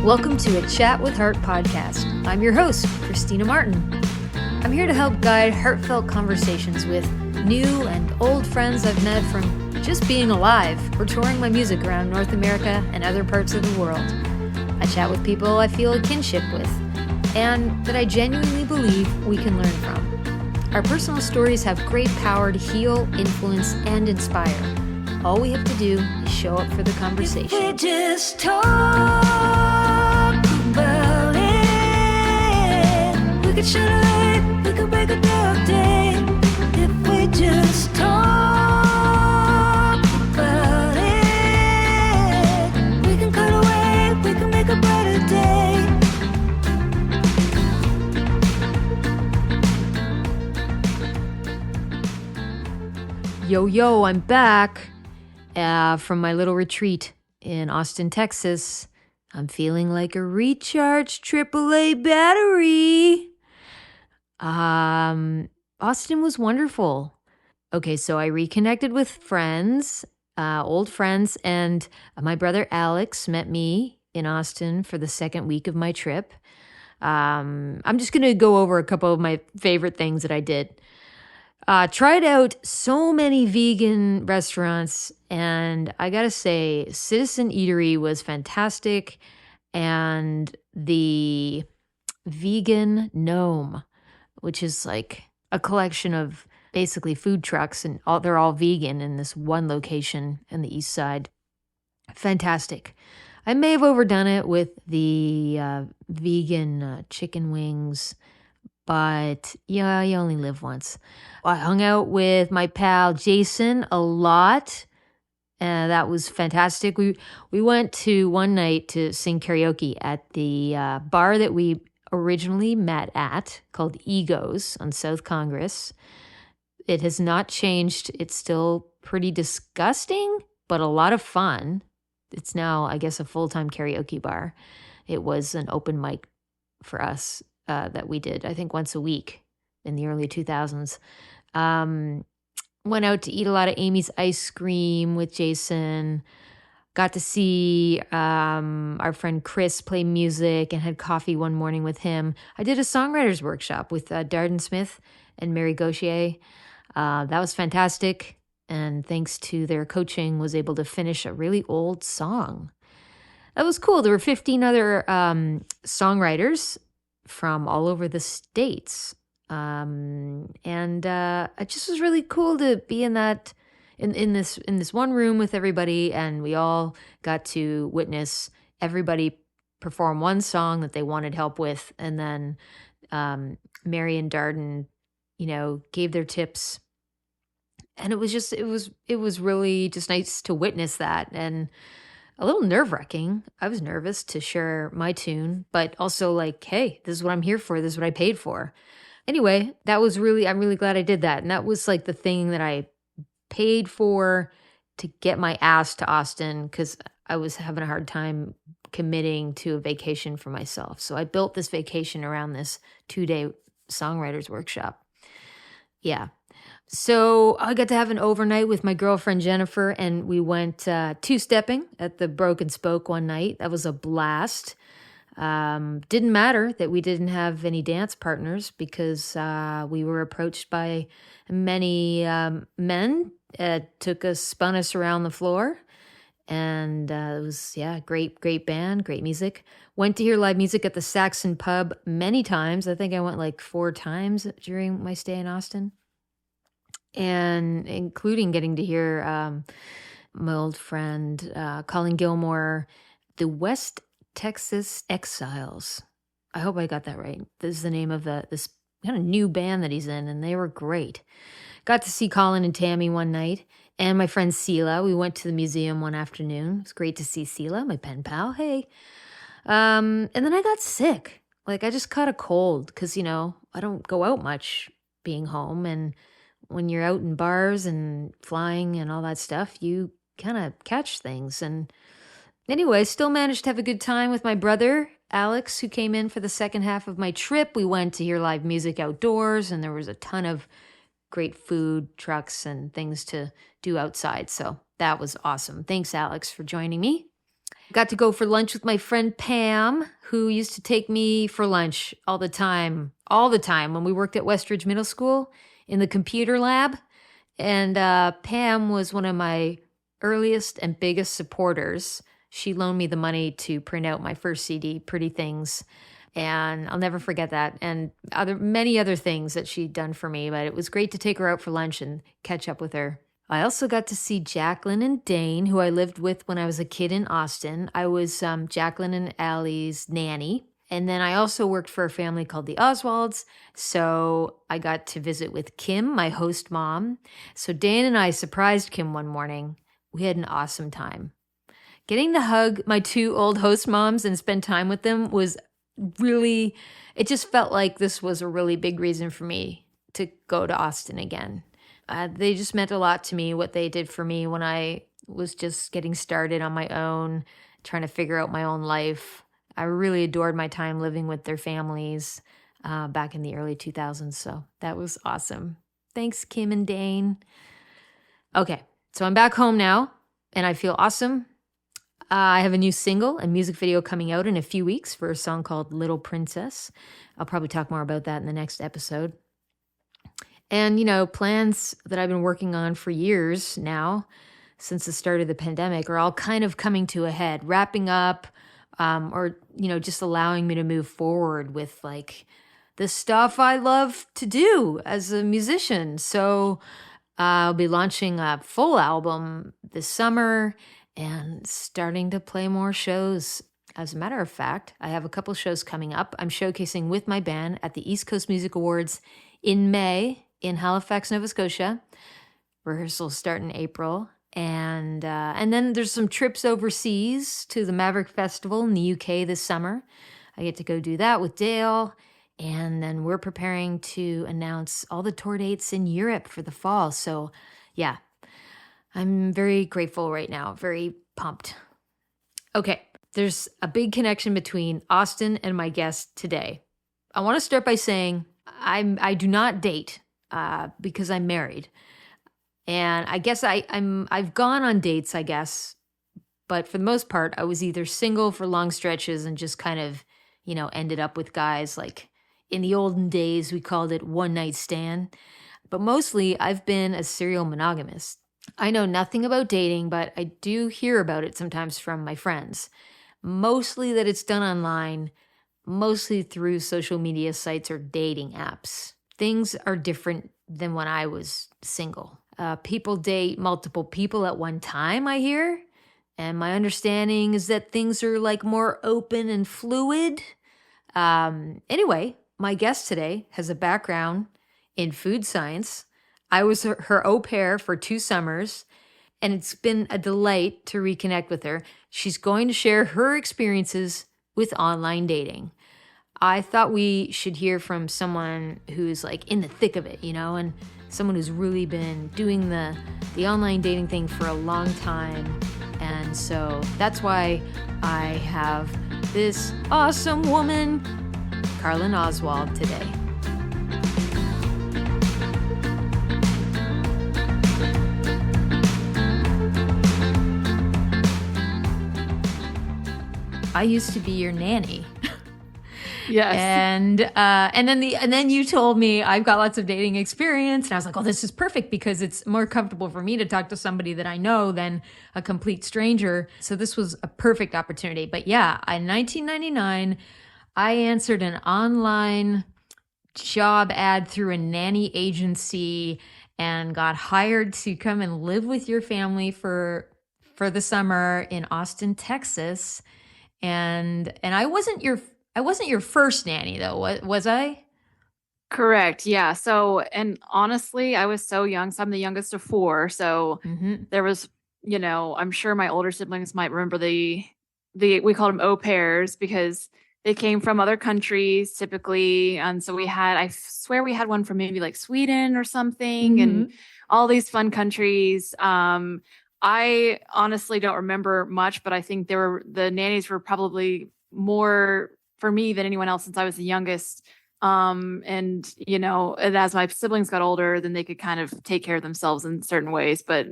Welcome to a Chat with Heart podcast. I'm your host, Christina Martin. I'm here to help guide heartfelt conversations with new and old friends I've met from just being alive or touring my music around North America and other parts of the world. I chat with people I feel a kinship with and that I genuinely believe we can learn from. Our personal stories have great power to heal, influence, and inspire. All we have to do is show up for the conversation. If we just talk about it, we could shine a light, we could break a dark day. If we just talk about it, we can cut away, we can make a brighter day. Yo, I'm back. From my little retreat in Austin, Texas. I'm feeling like a recharged AAA battery. Austin was wonderful. Okay, so I reconnected with friends, old friends, and my brother Alex met me in Austin for the second week of my trip. I'm just going to go over a couple of my favorite things that I did. Tried out so many vegan restaurants, and I gotta say, Citizen Eatery was fantastic, and the Vegan Gnome, which is like a collection of basically food trucks, and they're all vegan in this one location in the east side. Fantastic. I may have overdone it with the vegan chicken wings, but yeah, you only live once. I hung out with my pal Jason a lot. That was fantastic. We went to one night to sing karaoke at the bar that we originally met at, called Egos on South Congress. It has not changed. It's still pretty disgusting, but a lot of fun. It's now, I guess, a full-time karaoke bar. It was an open mic for us that we did, I think, once a week in the early 2000s. Went out to eat a lot of Amy's ice cream with Jason. Got to see our friend Chris play music and had coffee one morning with him. I did a songwriters workshop with Darden Smith and Mary Gauthier. That was fantastic. And thanks to their coaching, was able to finish a really old song. That was cool. There were 15 other songwriters from all over the States. It just was really cool to be in this one room with everybody, and we all got to witness everybody perform one song that they wanted help with, and then Mary and Darden, gave their tips, and it was really just nice to witness that, and a little nerve-wracking. I was nervous to share my tune, but also like, hey, this is what I'm here for. This is what I paid for. Anyway, I'm really glad I did that. And that was like the thing that I paid for to get my ass to Austin, because I was having a hard time committing to a vacation for myself. So I built this vacation around this 2-day songwriters workshop. Yeah. So I got to have an overnight with my girlfriend Jennifer, and we went two-stepping at the Broken Spoke one night. That was a blast. Didn't matter that we didn't have any dance partners, because we were approached by many men. Spun us around the floor, and it was, great band, great music. Went to hear live music at the Saxon Pub many times. I think I went like 4 times during my stay in Austin, and including getting to hear my old friend Colin Gilmore, the West Texas Exiles. I hope I got that right. This is the name of this kind of new band that he's in, and they were great. Got to see Colin and Tammy one night, and my friend Sela. We went to the museum one afternoon. It was great to see Sela, my pen pal. Hey. And then I got sick. Like, I just caught a cold because, I don't go out much being home, and when you're out in bars and flying and all that stuff, you kind of catch things. And anyway, still managed to have a good time with my brother, Alex, who came in for the second half of my trip. We went to hear live music outdoors, and there was a ton of great food trucks and things to do outside. So that was awesome. Thanks, Alex, for joining me. Got to go for lunch with my friend Pam, who used to take me for lunch all the time when we worked at Westridge Middle School in the computer lab. And Pam was one of my earliest and biggest supporters. She loaned me the money to print out my first CD, Pretty Things. And I'll never forget that. And many other things that she'd done for me, but it was great to take her out for lunch and catch up with her. I also got to see Jacqueline and Dane, who I lived with when I was a kid in Austin. I was Jacqueline and Allie's nanny. And then I also worked for a family called the Oswalds. So I got to visit with Kim, my host mom. So Dane and I surprised Kim one morning. We had an awesome time. Getting to hug my two old host moms and spend time with them was really, it just felt like this was a really big reason for me to go to Austin again. They just meant a lot to me, what they did for me when I was just getting started on my own, trying to figure out my own life. I really adored my time living with their families back in the early 2000s. So that was awesome. Thanks, Kim and Dane. Okay, so I'm back home now and I feel awesome. I have a new single and music video coming out in a few weeks for a song called Little Princess. I'll probably talk more about that in the next episode. And, plans that I've been working on for years now, since the start of the pandemic, are all kind of coming to a head, wrapping up, or, just allowing me to move forward with like the stuff I love to do as a musician. So I'll be launching a full album this summer and starting to play more shows. As a matter of fact, I have a couple shows coming up. I'm showcasing with my band at the East Coast Music Awards in May in Halifax, Nova Scotia. Rehearsals start in April. And then there's some trips overseas to the Maverick Festival in the UK this summer. I get to go do that with Dale. And then we're preparing to announce all the tour dates in Europe for the fall. So yeah, I'm very grateful right now, very pumped. Okay, there's a big connection between Austin and my guest today. I want to start by saying I do not date because I'm married. And I guess I've gone on dates, I guess, but for the most part, I was either single for long stretches and just kind of, ended up with guys. Like in the olden days, we called it one night stand. But mostly, I've been a serial monogamist. I know nothing about dating, but I do hear about it sometimes from my friends. Mostly that it's done online, mostly through social media sites or dating apps. Things are different than when I was single. People date multiple people at one time, I hear. And my understanding is that things are like more open and fluid. Anyway, my guest today has a background in food science. I was her au pair for 2 summers, and it's been a delight to reconnect with her. She's going to share her experiences with online dating. I thought we should hear from someone who's like in the thick of it, and someone who's really been doing the online dating thing for a long time. And so that's why I have this awesome woman, Carlyn Oswald, today. I used to be your nanny. Yes. And then you told me I've got lots of dating experience, and I was like, oh, this is perfect because it's more comfortable for me to talk to somebody that I know than a complete stranger. So this was a perfect opportunity. But yeah, in 1999, I answered an online job ad through a nanny agency and got hired to come and live with your family for the summer in Austin, Texas. And I wasn't your first nanny though, was I? Correct. Yeah. So, and honestly, I was so young. So I'm the youngest of 4. So there was, I'm sure my older siblings might remember we called them au pairs because they came from other countries typically. And so I swear we had one from maybe like Sweden or something and all these fun countries. I honestly don't remember much, but I think the nannies were probably more for me than anyone else since I was the youngest. And as my siblings got older, then they could kind of take care of themselves in certain ways. But,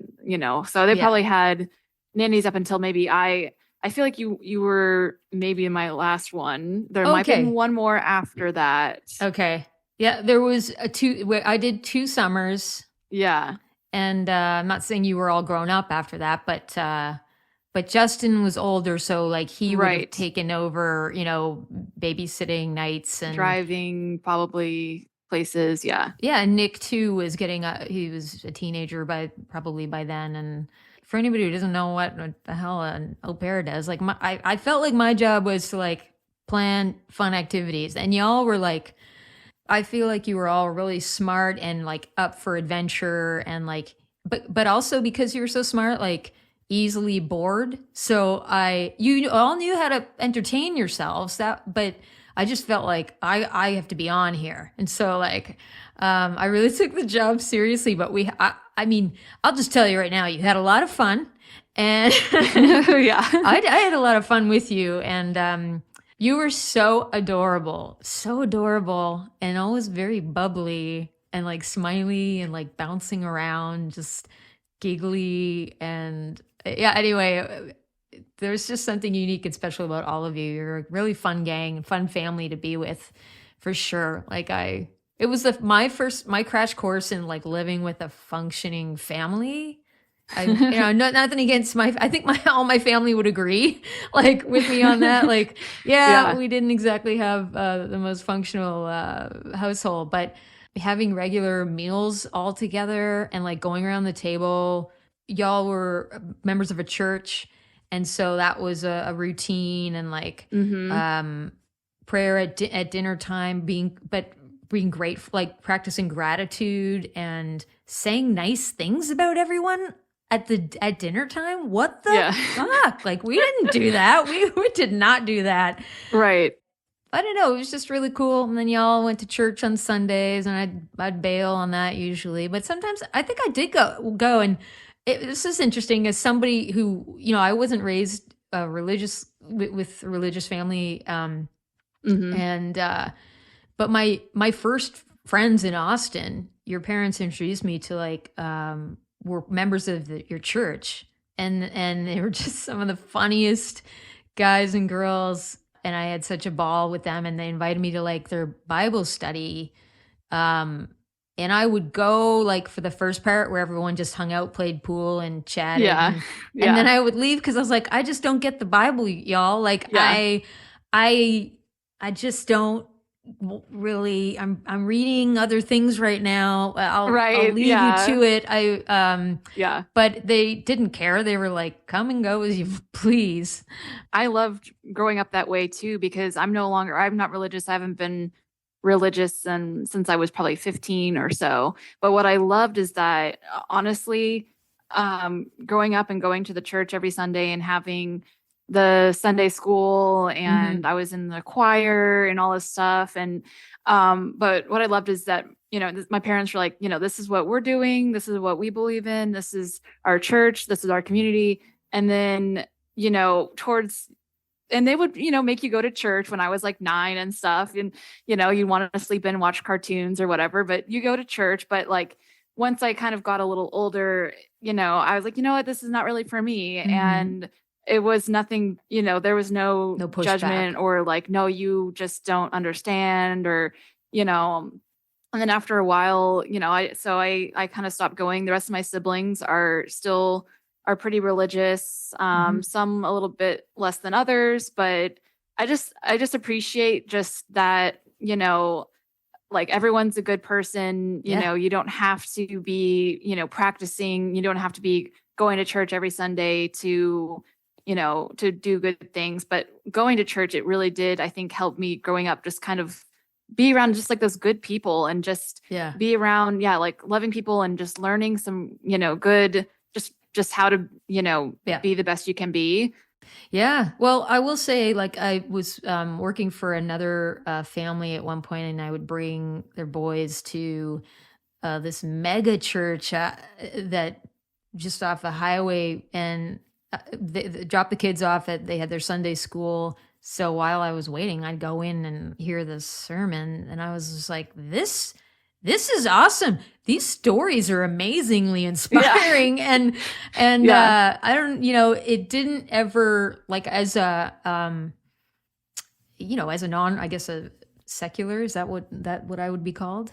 so they probably had nannies up until maybe I I feel like you were maybe in my last one. There might have been one more after that. Okay. Yeah, there was I did 2 summers. Yeah. And I'm not saying you were all grown up after that, but Justin was older, so like he would have taken over, you know, babysitting nights and driving probably places. Yeah. Yeah. And Nick too was he was a teenager probably by then. And for anybody who doesn't know what the hell an au pair does, like I felt like my job was to like plan fun activities, and y'all were like, I feel like you were all really smart and like up for adventure and like, but also because you were so smart, like easily bored. So you all knew how to entertain yourselves but I just felt like I have to be on here. And so like, I really took the job seriously, but I mean, I'll just tell you right now, you had a lot of fun, and yeah, I had a lot of fun with you. And, you were so adorable, and always very bubbly and like smiley and like bouncing around, just giggly. And yeah, anyway, there's just something unique and special about all of you. You're a really fun gang, fun family to be with, for sure. Like it was my crash course in like living with a functioning family. Nothing against I think all my family would agree, like with me on that. Like, yeah, we didn't exactly have the most functional household, but having regular meals all together and like going around the table, y'all were members of a church. And so that was a routine, and like, prayer at dinner time, being grateful, like practicing gratitude and saying nice things about everyone at dinner time. What the fuck? Like, we didn't do that. We did not do that. Right. I don't know. It was just really cool. And then y'all went to church on Sundays, and I'd bail on that usually. But sometimes I think I did go. And this is interesting as somebody who, you know, I wasn't raised religious with a religious family. And but my first friends in Austin, your parents introduced me to like were members of your church, and they were just some of the funniest guys and girls, and I had such a ball with them, and they invited me to like their Bible study, and I would go like for the first part where everyone just hung out, played pool and chatted, and then I would leave because I was like, I just don't get the Bible, y'all. Like I just don't really. I'm reading other things right now. I'll leave you to it. But they didn't care. They were like, come and go as you please. I loved growing up that way too, because I'm not religious. I haven't been religious since I was probably 15 or so. But what I loved is that honestly, growing up and going to the church every Sunday and having the Sunday school, and I was in the choir and all this stuff. And, but what I loved is that, you know, my parents were like, you know, this is what we're doing. This is what we believe in. This is our church. This is our community. And then, you know, and they would, you know, make you go to church when I was like 9 and stuff. And, you know, you want to sleep in, watch cartoons or whatever, but you go to church. But like, once I kind of got a little older, you know, I was like, you know what, this is not really for me. And it was nothing, you know, there was no judgment or like, no, you just don't understand, or, you know. And then after a while, you know, I kind of stopped going. The rest of my siblings are pretty religious. Some a little bit less than others, but I just appreciate just that, you know, like everyone's a good person. You know, you don't have to be, you know, practicing. You don't have to be going to church every Sunday to, you know, to do good things. But going to church, it really did, I think, help me growing up, just kind of be around just like those good people, and just be around, like loving people, and just learning some, you know, good, just how to, you know, be the best you can be. Yeah. Well, I will say, like, I was working for another family at one point, and I would bring their boys to this mega church that just off the highway, and they dropped the kids off they had their Sunday school. So while I was waiting, I'd go in and hear this sermon, and I was just like, this this is awesome. These stories are amazingly inspiring. And I don't, it didn't ever, like, as a, as a non, I guess a secular, is that what I would be called?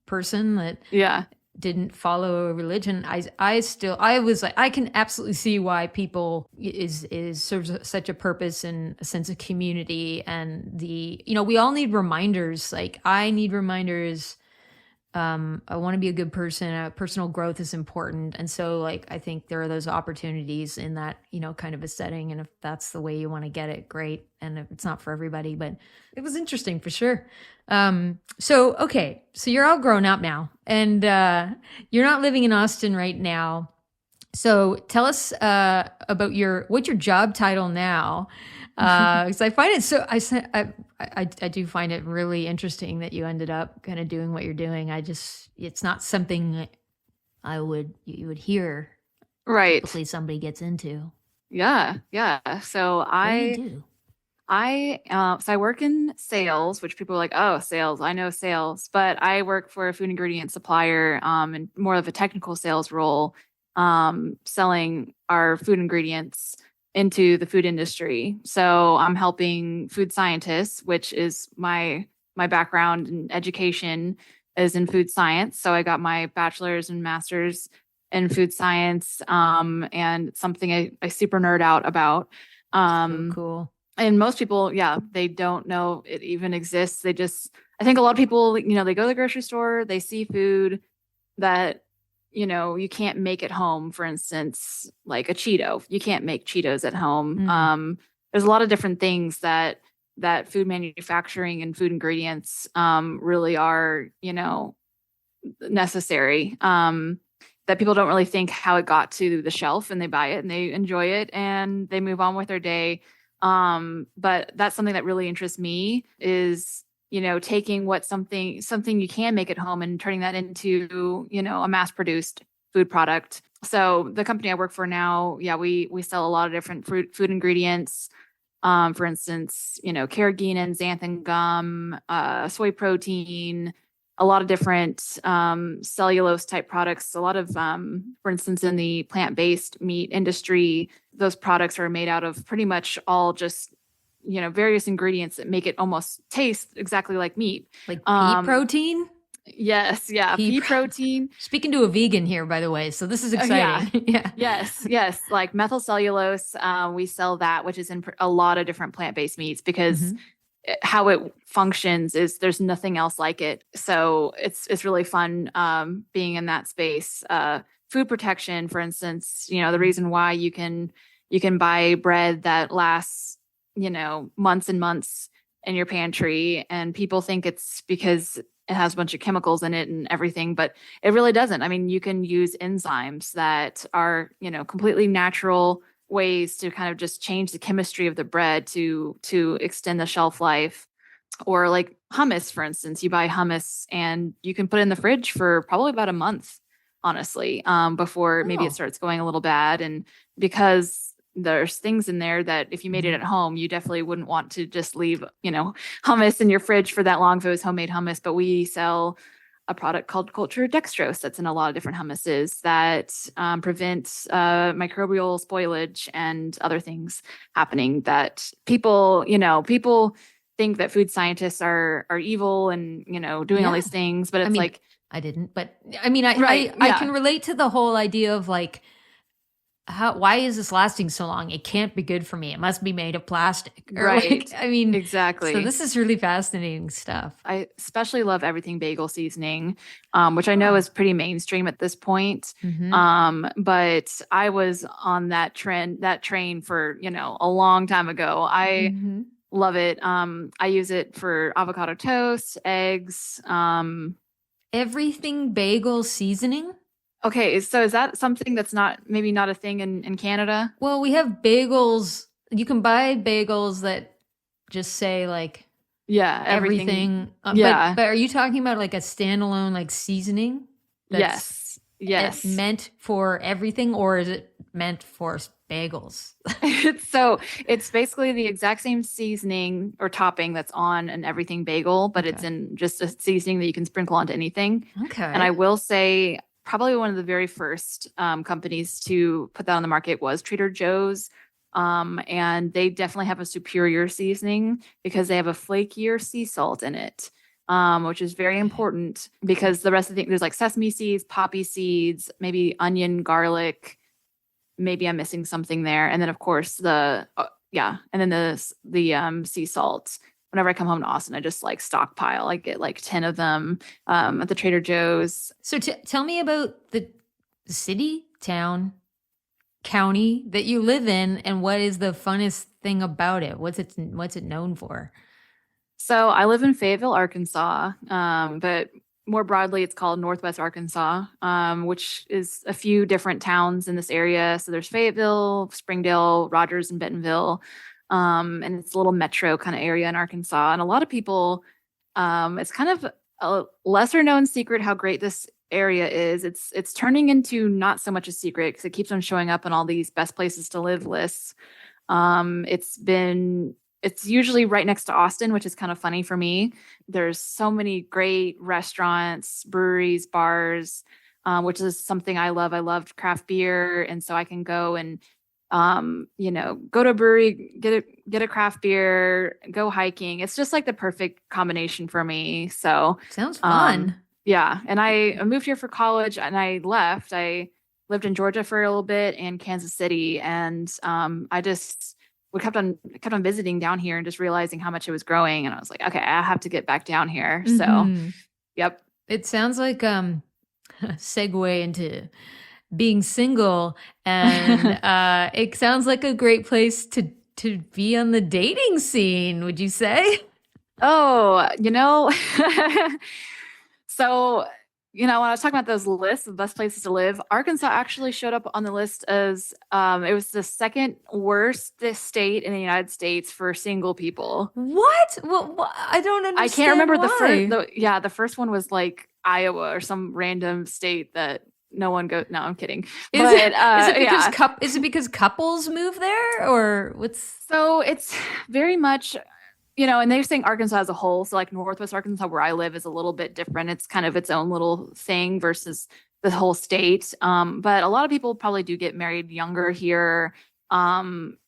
Person that didn't follow a religion. I was like, I can absolutely see why people serves such a purpose and a sense of community. And we all need reminders. Like, I need reminders. I want to be a good person. Personal growth is important. And so, like, I think there are those opportunities in that, kind of a setting. And if that's the way you want to get it, great. And if it's not for everybody, but it was interesting for sure. So you're all grown up now, and you're not living in Austin right now. So tell us about what's your job title now? Because I find it I do find it really interesting that you ended up kind of doing what you're doing. It's not something that you would hear. Right. Typically somebody gets into. Yeah. So I work in sales, which people are like, oh, sales, I know sales, but I work for a food ingredient supplier, in more of a technical sales role, selling our food ingredients into the food industry. So I'm helping food scientists, which is my background in education is in food science. So I got my bachelor's and master's in food science, and something I super nerd out about. So cool. And most people, they don't know it even exists. I think a lot of people, they go to the grocery store, they see food that, you can't make at home. For instance, like a Cheeto, you can't make Cheetos at home. There's a lot of different things that food manufacturing and food ingredients, really are, necessary, that people don't really think how it got to the shelf, and they buy it and they enjoy it and they move on with their day. But that's something that really interests me is, taking something you can make at home and turning that into, a mass produced food product. So the company I work for now, we sell a lot of different food ingredients. For instance, carrageenan, xanthan gum, soy protein, a lot of different cellulose type products. A lot of, for instance, in the plant-based meat industry, those products are made out of pretty much all just, various ingredients that make it almost taste exactly like meat. Like pea protein? Yes. Yeah. Pea protein. Speaking to a vegan here, by the way. So this is exciting. Yeah. Yes. Like methyl cellulose. We sell that, which is in a lot of different plant-based meats because how it functions is there's nothing else like it. So it's really fun, being in that space. Food protection, for instance, the reason why you can buy bread that lasts, months and months in your pantry, and people think it's because it has a bunch of chemicals in it and everything, but it really doesn't. I mean, you can use enzymes that are, completely natural ways to kind of just change the chemistry of the bread to extend the shelf life. Or like hummus, for instance, you buy hummus and you can put it in the fridge for probably about a month, honestly, before maybe it starts going a little bad. And because there's things in there that if you made it at home, you definitely wouldn't want to just leave, hummus in your fridge for that long if it was homemade hummus. But we sell a product called cultured dextrose that's in a lot of different hummuses that prevent microbial spoilage and other things happening that people think that food scientists are evil and, doing all these things. But it's I didn't, but I mean, I can relate to the whole idea of like, why is this lasting so long? It can't be good for me. It must be made of plastic. Right. Exactly. So this is really fascinating stuff. I especially love everything bagel seasoning, which I know is pretty mainstream at this point. But I was on that train for, a long time ago. I love it. I use it for avocado toast, eggs. Everything bagel seasoning? Okay, so is that something that's maybe not a thing in Canada? Well, we have bagels. You can buy bagels that just say like everything. But are you talking about like a standalone like seasoning? Yes. Meant for everything, or is it meant for bagels? It's basically the exact same seasoning or topping that's on an everything bagel, but it's in just a seasoning that you can sprinkle onto anything. Okay. And I will say probably one of the very first companies to put that on the market was Trader Joe's. And they definitely have a superior seasoning because they have a flakier sea salt in it, which is very important because the rest of the thing, there's like sesame seeds, poppy seeds, maybe onion, garlic. Maybe I'm missing something there. And then of course and then the sea salt. Whenever I come home to Austin, I just like stockpile. I get like 10 of them at the Trader Joe's. So tell me about the city, town, county that you live in, and what is the funnest thing about it? What's it known for? So I live in Fayetteville, Arkansas, but more broadly, it's called Northwest Arkansas, which is a few different towns in this area. So there's Fayetteville, Springdale, Rogers, and Bentonville. And it's a little metro kind of area in Arkansas. And a lot of people, it's kind of a lesser known secret how great this area is. It's turning into not so much a secret because it keeps on showing up on all these best places to live lists. It's usually right next to Austin, which is kind of funny for me. There's so many great restaurants, breweries, bars, which is something I love. I love craft beer. And so I can go and, go to a brewery, get a craft beer, go hiking. It's just like the perfect combination for me. So sounds fun. Yeah. And I moved here for college and I left. I lived in Georgia for a little bit and Kansas City. And we kept on visiting down here and just realizing how much it was growing. And I was like, okay, I have to get back down here. So, yep. It sounds like a segue into being single. And it sounds like a great place to be on the dating scene, would you say? Oh, so, when I was talking about those lists of best places to live, Arkansas actually showed up on the list as it was the second worst state in the United States for single people. What? Well, I don't understand. I can't remember why. the first one was like Iowa or some random state that no one goes. No, I'm kidding. Is it because couples move there or what's? So it's very much. And they're saying Arkansas as a whole. So like Northwest Arkansas, where I live, is a little bit different. It's kind of its own little thing versus the whole state. But a lot of people probably do get married younger here. And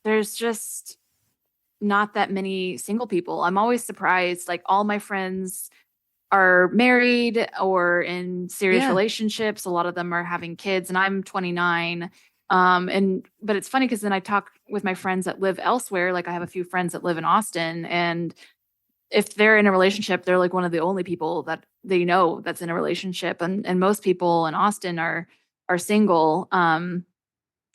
there's just not that many single people. I'm always surprised. Like all my friends are married or in serious relationships. A lot of them are having kids and I'm 29. But it's funny because then I talk with my friends that live elsewhere. Like I have a few friends that live in Austin, and if they're in a relationship, they're like one of the only people that they know that's in a relationship. And most people in Austin are single.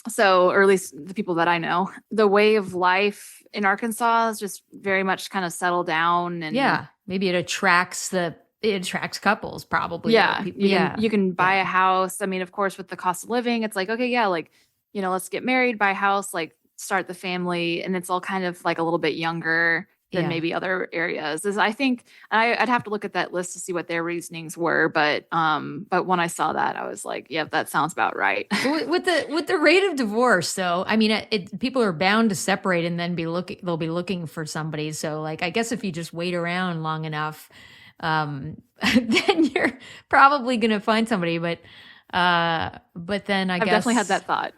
So, or at least the people that I know, the way of life in Arkansas is just very much kind of settle down. And maybe it attracts couples probably. Yeah. You can buy a house. I mean, of course, with the cost of living, it's like, okay, let's get married, buy a house, like start the family. And it's all kind of like a little bit younger than maybe other areas. I think I'd have to look at that list to see what their reasonings were. But when I saw that, I was like, yeah, that sounds about right. with the rate of divorce, though, I mean, people are bound to separate and then they'll be looking for somebody. So like, I guess if you just wait around long enough, then you're probably going to find somebody, but then I've definitely had that thought.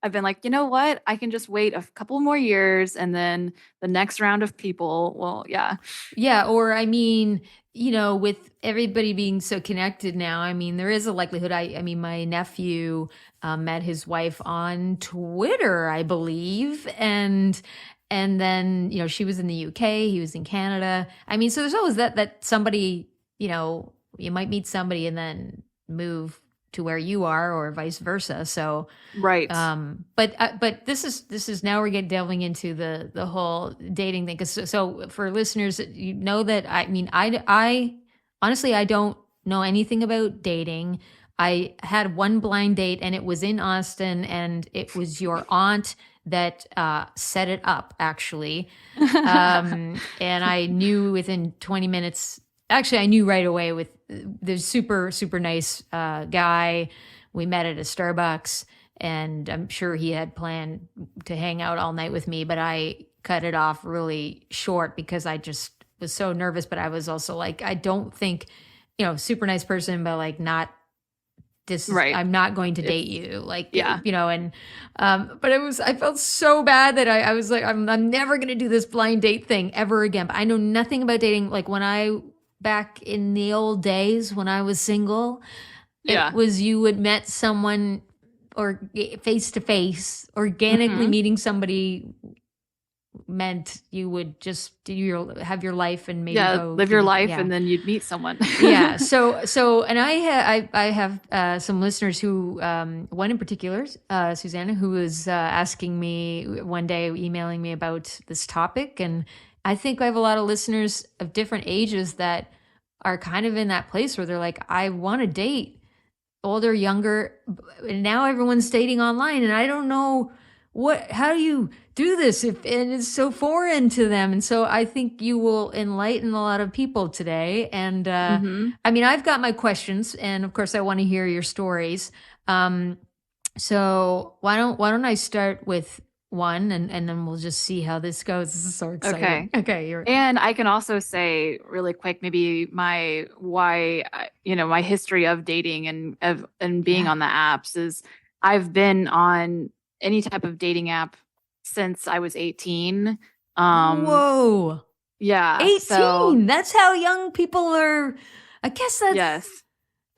I've been like, you know what? I can just wait a couple more years and then the next round of people. Well, yeah. Yeah. Or I mean, with everybody being so connected now, I mean, there is a likelihood. I mean, my nephew met his wife on Twitter, I believe. And then, she was in the UK, he was in Canada. I mean, so there's always that somebody, you might meet somebody and then move to where you are or vice versa. So, right. But this is now we're delving into the whole dating thing. So for listeners, that, I mean, I honestly, I don't know anything about dating. I had one blind date and it was in Austin and it was your aunt that set it up, actually. And I knew within 20 minutes, actually, I knew right away with the super, super nice guy we met at a Starbucks, and I'm sure he had planned to hang out all night with me, but I cut it off really short because I just was so nervous. But I was also like, I don't think, super nice person, but like not this, Right. I'm not going to date you. Like, Yeah. and, but I felt so bad that I was like, I'm never going to do this blind date thing ever again. But I know nothing about dating. Like back in the old days when I was single, Yeah. it was you had met someone or face to face, organically meeting somebody meant you would just have your life and maybe live your life, and then you'd meet someone. Yeah. So, and I have some listeners who, one in particular, Susanna, who was asking me one day, emailing me about this topic, and I think I have a lot of listeners of different ages that are kind of in that place where they're like, I want to date, older, younger, and now everyone's dating online, and I don't know how do you do this and it's so foreign to them. And so I think you will enlighten a lot of people today. And I mean, I've got my questions, and of course I want to hear your stories. So why don't I start with one, and then we'll just see how this goes. This is so exciting. Okay. And I can also say really quick, maybe my history of dating and being on the apps is I've been on any type of dating app since I was 18. Whoa. Yeah. 18. So, that's how young people are. I guess that's. Yes.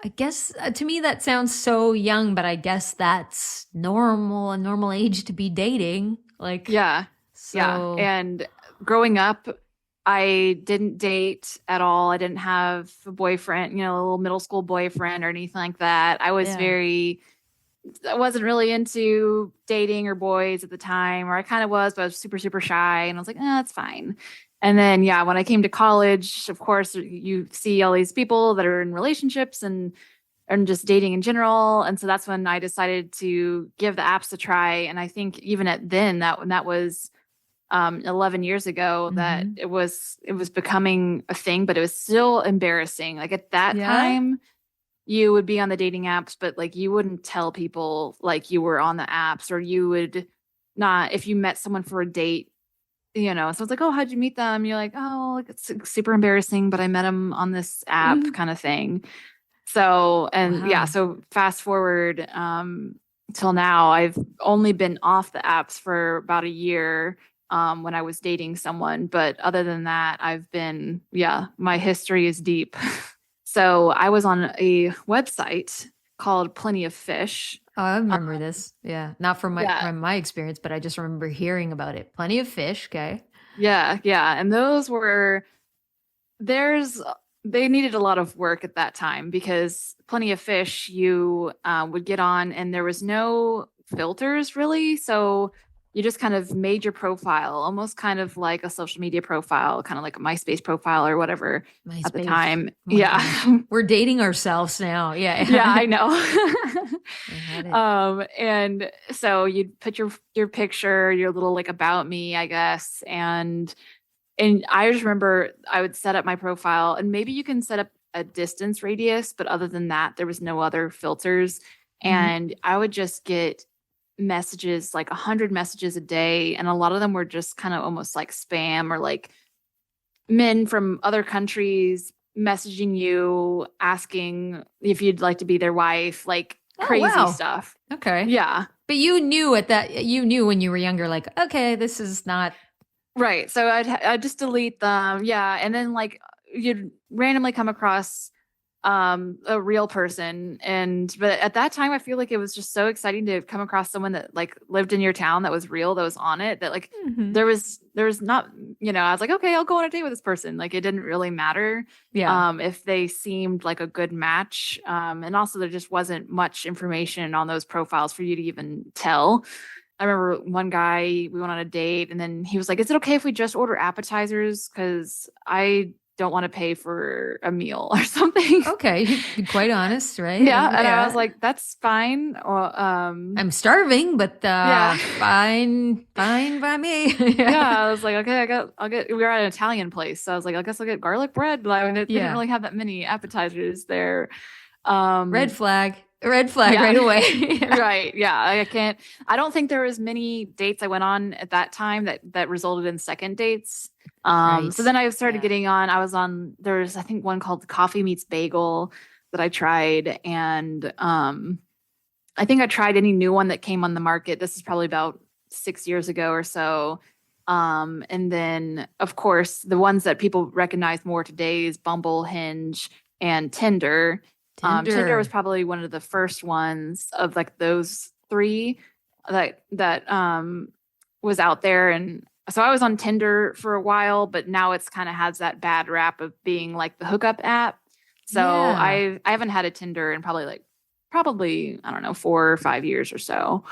I guess to me that sounds so young, but I guess that's a normal age to be dating. Like, yeah. So. Yeah. And growing up, I didn't date at all. I didn't have a boyfriend, a little middle school boyfriend or anything like that. I wasn't really into dating or boys at the time, or I kind of was, but I was super, super shy. And I was like, that's fine. And then, when I came to college, of course, you see all these people that are in relationships and just dating in general. And so that's when I decided to give the apps a try. And I think even that was 11 years ago, that it was becoming a thing, but it was still embarrassing. Like at that time, you would be on the dating apps, but like you wouldn't tell people like you were on the apps, or you would not, if you met someone for a date, so it's like, oh, how'd you meet them? You're like, oh, like it's super embarrassing, but I met him on this app kind of thing. So, and so fast forward till now, I've only been off the apps for about a year when I was dating someone. But other than that, I've been, my history is deep. So I was on a website called Plenty of Fish. Oh, I remember this. Yeah. Not from my experience, but I just remember hearing about it. Plenty of Fish. Okay. Yeah. Yeah. And those they needed a lot of work at that time, because Plenty of Fish, you would get on and there was no filters really. So you just kind of made your profile, almost kind of like a social media profile, kind of like a MySpace profile or whatever at the time. We're dating ourselves now. Yeah. Yeah, I know. And so you'd put your picture, your little like about me, I guess. And I just remember I would set up my profile, and maybe you can set up a distance radius, but other than that, there was no other filters. And I would just get messages, like 100 messages a day, and a lot of them were just kind of almost like spam, or like men from other countries messaging you asking if you'd like to be their wife, like crazy stuff. Okay. Yeah. But you knew when you were younger, like, okay, this is not right. So I'd just delete them. Yeah. And then like you'd randomly come across a real person. But at that time, I feel like it was just so exciting to come across someone that like lived in your town, that was real, that was on it, that like there was not, I was like, okay, I'll go on a date with this person. Like it didn't really matter if they seemed like a good match. And also there just wasn't much information on those profiles for you to even tell. I remember one guy, we went on a date, and then he was like, is it okay if we just order appetizers? Because I don't want to pay for a meal or something. Okay. You're quite honest, right? Yeah. And I was like, that's fine. I'm starving, but fine by me. I was like, okay, we were at an Italian place. So I was like, I guess I'll get garlic bread. Like, it didn't really have that many appetizers there. Red flag. Red flag Yeah. right away. Right. Yeah. I don't think there was many dates I went on at that time that resulted in second dates. Right. So then I started Yeah. getting on, there's, I think, one called Coffee Meets Bagel that I tried. And, I think I tried any new one that came on the market. This is probably about 6 years ago or so. And then, of course, the ones that people recognize more today is Bumble, Hinge, and Tinder. Tinder was probably one of the first ones of like those three that was out there. And so I was on Tinder for a while, but now it's kind of has that bad rap of being like the hookup app. So Yeah. I haven't had a Tinder in probably, I don't know, 4 or 5 years or so.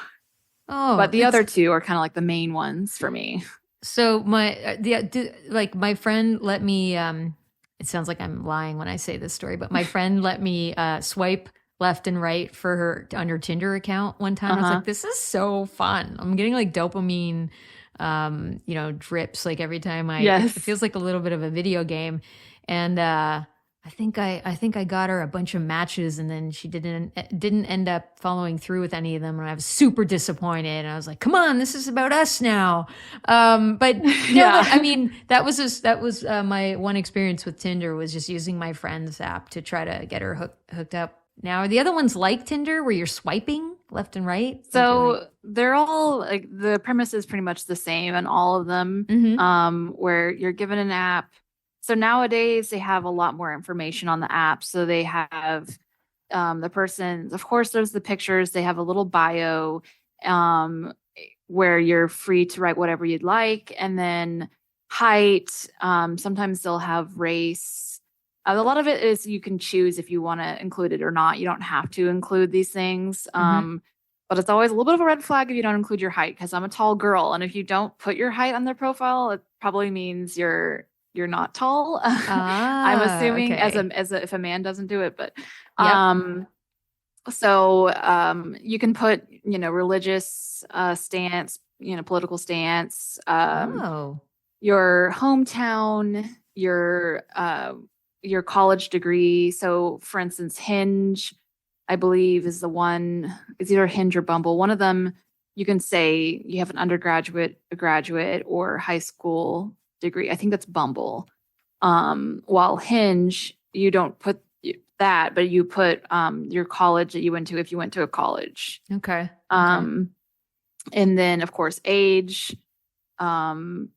Oh, But the other two are kind of like the main ones for me. So my friend let me it sounds like I'm lying when I say this story, but my friend let me swipe left and right for her on her Tinder account one time. I was like, this is so fun. I'm getting like dopamine drips like every time it feels like a little bit of a video game. And I think I got her a bunch of matches, and then she didn't end up following through with any of them, and I was super disappointed. And I was like, "Come on, this is about us now." But I mean, that was my one experience with Tinder, was just using my friend's app to try to get her hooked up. Now, are the other ones like Tinder, where you're swiping left and right? So they're all like, the premise is pretty much the same in all of them. Where you're given an app. So nowadays they have a lot more information on the app. So they have the person, of course, there's the pictures. They have a little bio where you're free to write whatever you'd like. And then height. Sometimes they'll have race. A lot of it is you can choose if you want to include it or not. You don't have to include these things. But it's always a little bit of a red flag if you don't include your height, because I'm a tall girl. And if you don't put your height on their profile, it probably means you're not tall. I'm assuming, okay. if a man doesn't do it, but Yep. so you can put, religious stance, political stance, your hometown, your college degree. So for instance, Hinge, I believe, is the one. It's either Hinge or Bumble. One of them, you can say you have an undergraduate, a graduate, or high school degree. I think that's Bumble. While Hinge, you don't put that, but you put your college that you went to, if you went to a college. Okay. And then of course age. Then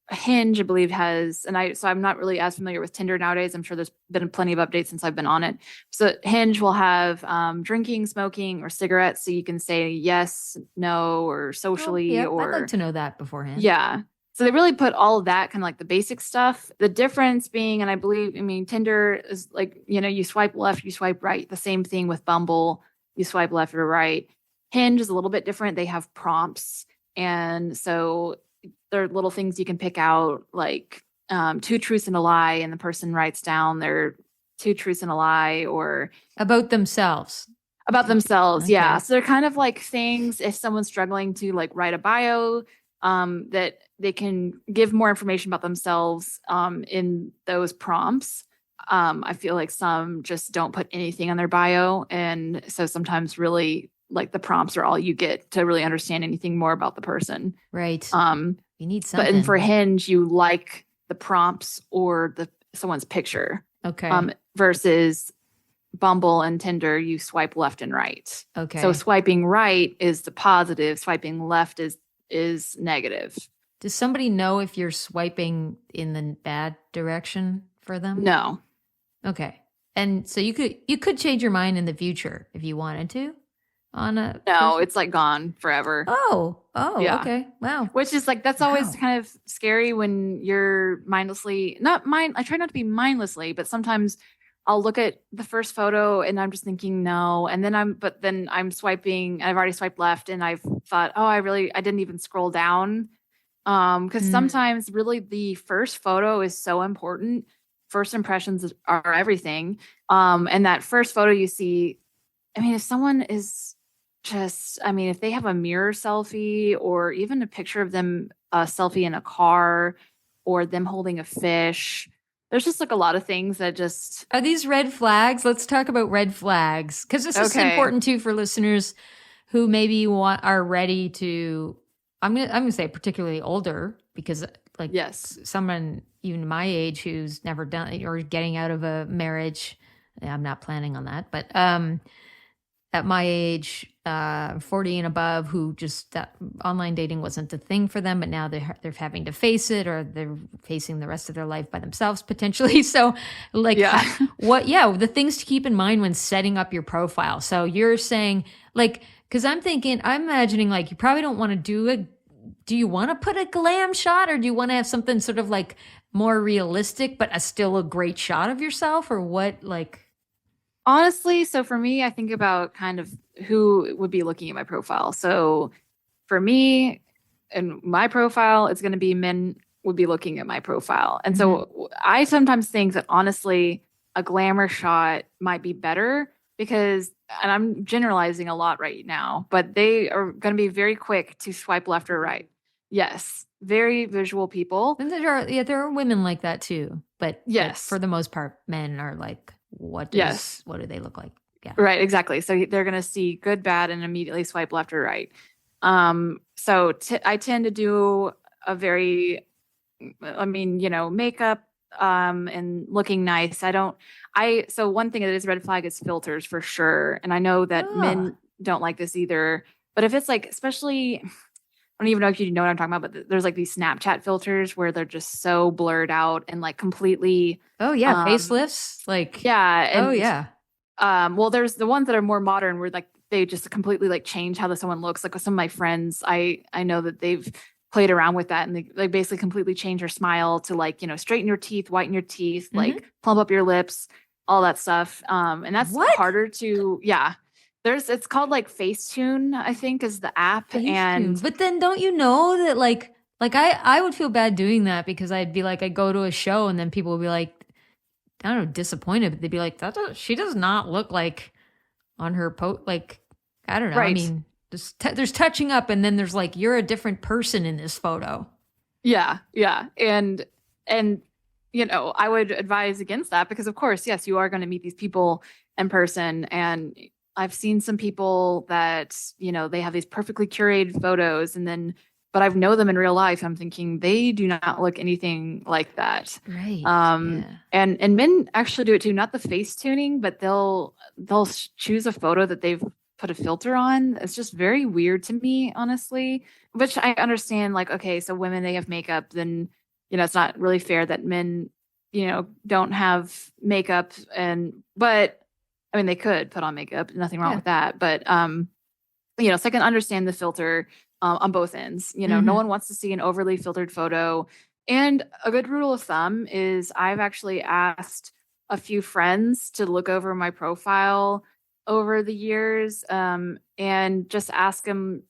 Hinge, I believe, has, so I'm not really as familiar with Tinder nowadays. I'm sure there's been plenty of updates since I've been on it. So Hinge will have drinking, smoking, or cigarettes. So you can say yes, no, or socially. I'd like to know that beforehand. Yeah. So they really put all of that, kind of like the basic stuff. The difference being, and I mean, Tinder is like, you swipe left, you swipe right. The same thing with Bumble. You swipe left or right. Hinge is a little bit different. They have prompts. And so there are little things you can pick out, like 2 truths and a lie. And the person writes down their 2 truths and a lie, or about themselves. Okay. Yeah. So they're kind of like things, if someone's struggling to like write a bio, that they can give more information about themselves in those prompts. I feel like some just don't put anything on their bio. And so sometimes really like the prompts are all you get to really understand anything more about the person. Right. You need something. But for Hinge, you like the prompts or someone's picture. Okay. Versus Bumble and Tinder, you swipe left and right. Okay. So swiping right is the positive, swiping left is negative. Does somebody know if you're swiping in the bad direction for them? No. Okay. And so you could change your mind in the future if you wanted to on a No, it's like gone forever. Oh, yeah. Okay. Wow. Which is like, that's always kind of scary when you're mindlessly, I try not to be mindlessly, but sometimes I'll look at the first photo and I'm just thinking no. And then I'm swiping, I've already swiped left and I've thought, oh, I didn't even scroll down. Because sometimes really the first photo is so important. First impressions are everything. And that first photo you see, I mean, if someone is if they have a mirror selfie or even a picture of them, a selfie in a car or them holding a fish, there's just like a lot of things that just Are these red flags? Let's talk about red flags because this is okay. important too for listeners who maybe are ready to. I'm gonna say particularly older because like Yes. someone even my age who's never done or getting out of a marriage. I'm not planning on that, but at my age, 40 and above, who just that online dating wasn't the thing for them, but now they're having to face it, or they're facing the rest of their life by themselves potentially. So, like, Yeah. the things to keep in mind when setting up your profile. So you're saying, like, because I'm imagining, like, you probably don't want to do a. Do you want to put a glam shot, or do you want to have something sort of like more realistic, but still a great shot of yourself, or what, like? Honestly, so for me, I think about kind of who would be looking at my profile. So for me, in my profile, it's going to be men would be looking at my profile. And so I sometimes think that honestly, a glamour shot might be better because, and I'm generalizing a lot right now, but they are going to be very quick to swipe left or right. Yes, very visual people. And there are women like that too. But yes, for the most part, men are like, what do they look like? Yeah. Right, exactly. So they're going to see good, bad, and immediately swipe left or right. So I tend to do a very, makeup, and looking nice. So one thing that is red flag is filters for sure. And I know that men don't like this either, but if it's like, especially, I don't even know if you know what I'm talking about, but there's like these Snapchat filters where they're just so blurred out and like completely. Oh yeah. Facelifts. Like, yeah. And, oh yeah. Well, there's the ones that are more modern where like they just completely like change how someone looks. Like with some of my friends, I know that they've played around with that and they basically completely change your smile to like, straighten your teeth, whiten your teeth, like plump up your lips, all that stuff. And that's harder to, yeah. It's called like Facetune, I think is the app. And but then don't you know that like I would feel bad doing that because I'd be like, I go to a show and then people would be like, I don't know, disappointed, but they'd be like, she does not look like on her like, I don't know. Right. I mean, there's touching up and then there's like, you're a different person in this photo. Yeah. Yeah. And, I would advise against that because of course, yes, you are going to meet these people in person. And I've seen some people that, they have these perfectly curated photos but I know them in real life. I'm thinking they do not look anything like that. Right. And men actually do it too, not the face tuning, but they'll choose a photo that they've put a filter on. It's just very weird to me, honestly, which I understand. Like, okay, so women, they have makeup, then, it's not really fair that men, don't have makeup but I mean, they could put on makeup, nothing wrong with that. But, so I can understand the filter on both ends. No one wants to see an overly filtered photo. And a good rule of thumb is I've actually asked a few friends to look over my profile over the years and just ask them,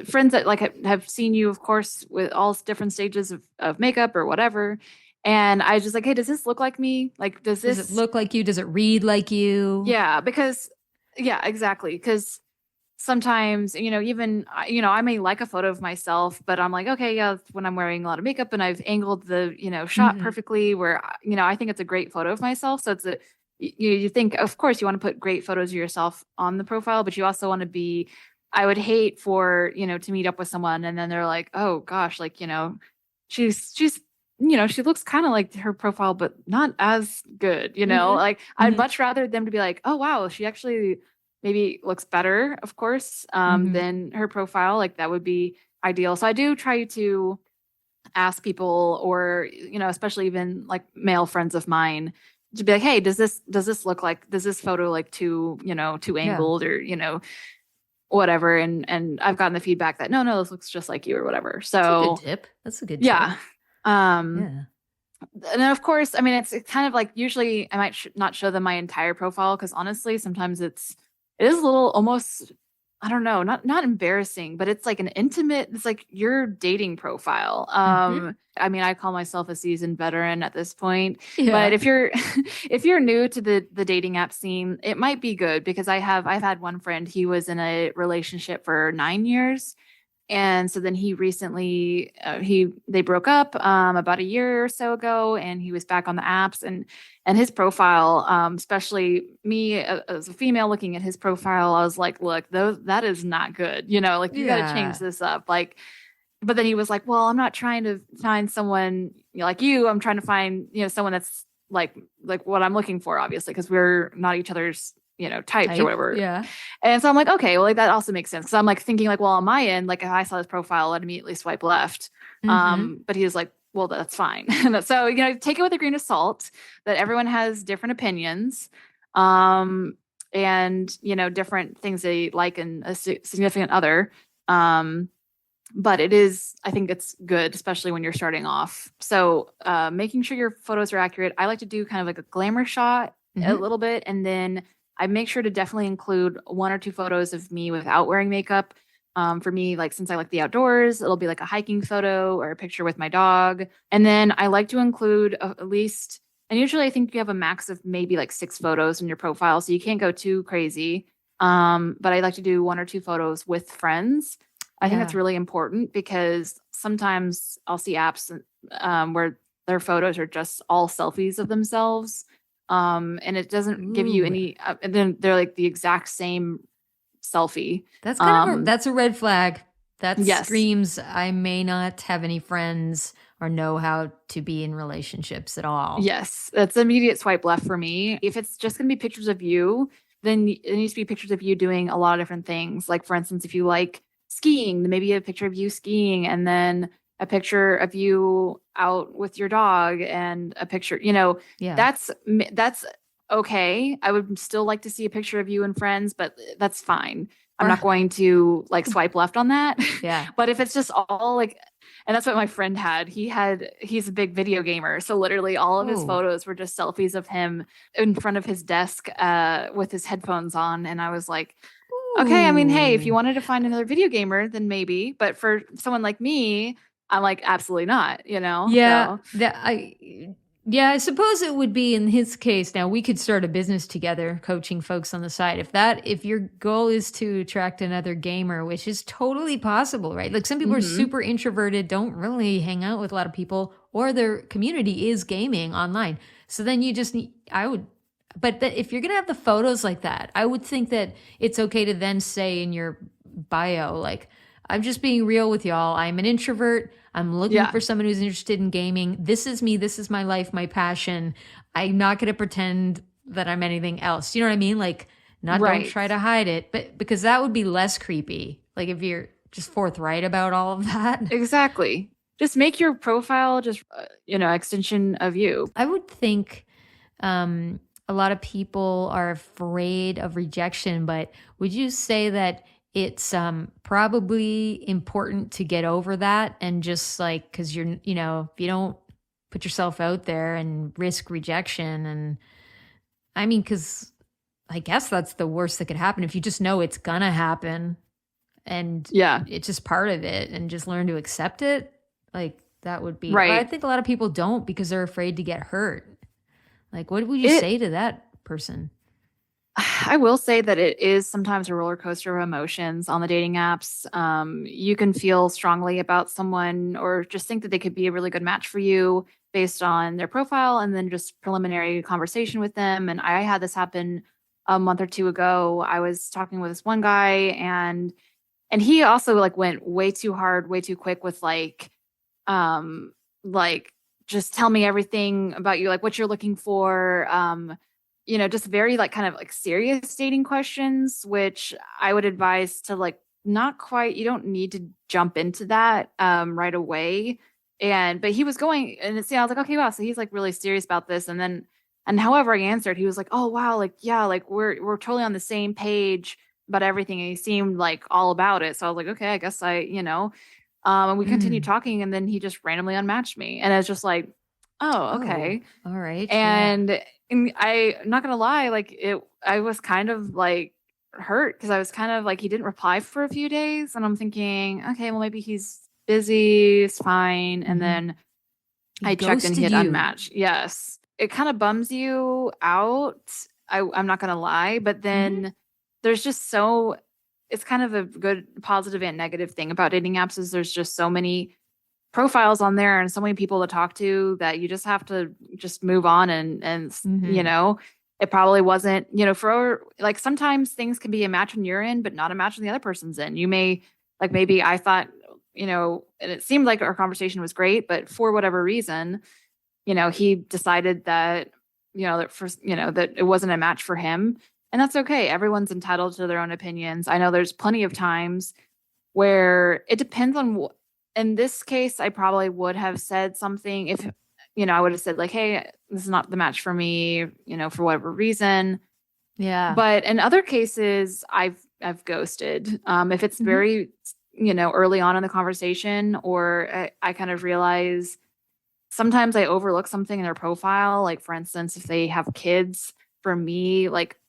friends that like have seen you, of course, with all different stages of makeup or whatever. And I was just like, hey, does this look like me? Like, does it look like you? Does it read like you? Yeah, exactly. Because sometimes, even, I may like a photo of myself, but I'm like, okay, yeah, when I'm wearing a lot of makeup and I've angled the, shot perfectly where, I think it's a great photo of myself. So you think, of course, you want to put great photos of yourself on the profile, but you also want to be, I would hate for, to meet up with someone and then they're like, oh gosh, like, she's she looks kind of like her profile, but not as good, like I'd much rather them to be like, oh, wow, she actually maybe looks better, of course, than her profile. Like that would be ideal. So I do try to ask people or, especially even like male friends of mine to be like, hey, does this photo like too angled or, whatever. And I've gotten the feedback that no, this looks just like you or whatever. So that's a good tip. That's a good tip. Yeah. And then of course, I mean, it's kind of like, usually I might not show them my entire profile. Cause honestly, sometimes it is a little almost, I don't know, not embarrassing, but it's like it's like your dating profile. I mean, I call myself a seasoned veteran at this point, but if you're, if you're new to the dating app scene, it might be good because I've had one friend, he was in a relationship for 9 years And so then he recently they broke up about a year or so ago, and he was back on the apps, and his profile, especially me as a female looking at his profile, I was like, look, that is not good. You know, like you got to change this up. Like, but then he was like, well, I'm not trying to find someone like you. I'm trying to find, someone that's like what I'm looking for, obviously, because we're not each other's types or whatever. Yeah. And so I'm like, okay, well, like that also makes sense. Cause I'm like thinking like, well, on my end, like if I saw his profile, I'd immediately swipe left. But he was like, well, that's fine. So, take it with a grain of salt that everyone has different opinions. And, different things they like in a significant other. But I think it's good, especially when you're starting off. So, making sure your photos are accurate. I like to do kind of like a glamour shot a little bit, and then I make sure to definitely include 1 or 2 photos of me without wearing makeup. For me, like since I like the outdoors, it'll be like a hiking photo or a picture with my dog. And then I like to include at least, and usually I think you have a max of maybe like 6 photos in your profile, so you can't go too crazy. But I like to do 1 or 2 photos with friends. I think that's really important because sometimes I'll see apps where their photos are just all selfies of themselves. And it doesn't give you any, and then they're like the exact same selfie. That's that's a red flag. That screams, I may not have any friends or know how to be in relationships at all. Yes. That's immediate swipe left for me. If it's just going to be pictures of you, then it needs to be pictures of you doing a lot of different things. Like for instance, if you like skiing, then maybe a picture of you skiing, and then a picture of you out with your dog, and a picture, that's okay. I would still like to see a picture of you and friends, but that's fine. I'm not going to like swipe left on that. Yeah. But if it's just all like, and that's what my friend had. He's a big video gamer. So literally all of his photos were just selfies of him in front of his desk with his headphones on. And I was like, okay, I mean, hey, if you wanted to find another video gamer, then maybe. But for someone like me, I'm like, absolutely not, Yeah. So. I suppose it would be in his case. Now we could start a business together, coaching folks on the side. If your goal is to attract another gamer, which is totally possible, right? Like some people are super introverted, don't really hang out with a lot of people, or their community is gaming online. So then you just need, but if you're going to have the photos like that, I would think that it's okay to then say in your bio, like, I'm just being real with y'all. I'm an introvert. I'm looking for someone who's interested in gaming. This is me. This is my life, my passion. I'm not going to pretend that I'm anything else. You know what I mean? Like, don't try to hide it, but because that would be less creepy. Like if you're just forthright about all of that. Exactly. Just make your profile just, extension of you. I would think a lot of people are afraid of rejection, but would you say that it's probably important to get over that and just like, because you're, if you don't put yourself out there and risk rejection, and I mean, because I guess that's the worst that could happen if you just know it's gonna happen, and it's just part of it, and just learn to accept it. Like that would be right. But I think a lot of people don't because they're afraid to get hurt. Like, what would you say to that person? I will say that it is sometimes a roller coaster of emotions on the dating apps. You can feel strongly about someone or just think that they could be a really good match for you based on their profile and then just preliminary conversation with them. And I had this happen a month or 2 ago. I was talking with this one guy and he also like went way too hard, way too quick with like just tell me everything about you, like what you're looking for. Just very like kind of like serious dating questions, which I would advise to like not quite, you don't need to jump into that right away. But he was going and I was like, okay, wow. So he's like really serious about this. And however I answered, he was like, oh wow, like, yeah, like we're totally on the same page about everything. And he seemed like all about it. So I was like, okay, I guess and we continued talking and then he just randomly unmatched me. And I was just like, oh, okay. Oh, all right. And I'm not gonna lie, like I was kind of like hurt because I was kind of like he didn't reply for a few days, and I'm thinking, okay, well maybe he's busy, it's fine. And then I checked and he had unmatched. Yes, it kind of bums you out. I'm not gonna lie, but then there's just so it's kind of a good positive and negative thing about dating apps is there's just so many profiles on there and so many people to talk to that you just have to just move on and you know, it probably wasn't, you know, for like sometimes things can be a match when you're in, but not a match when the other person's in. You may like maybe I thought, you know, and it seemed like our conversation was great, but for whatever reason, you know, he decided that, you know, that for, you know, that it wasn't a match for him. And that's okay. Everyone's entitled to their own opinions. I know there's plenty of times where it depends on in this case, I probably would have said something if, you know, I would have said like, hey, this is not the match for me, you know, for whatever reason. Yeah. But in other cases, I've ghosted. If it's very, you know, early on in the conversation, or I kind of realize sometimes I overlook something in their profile. Like for instance, if they have kids, for me, like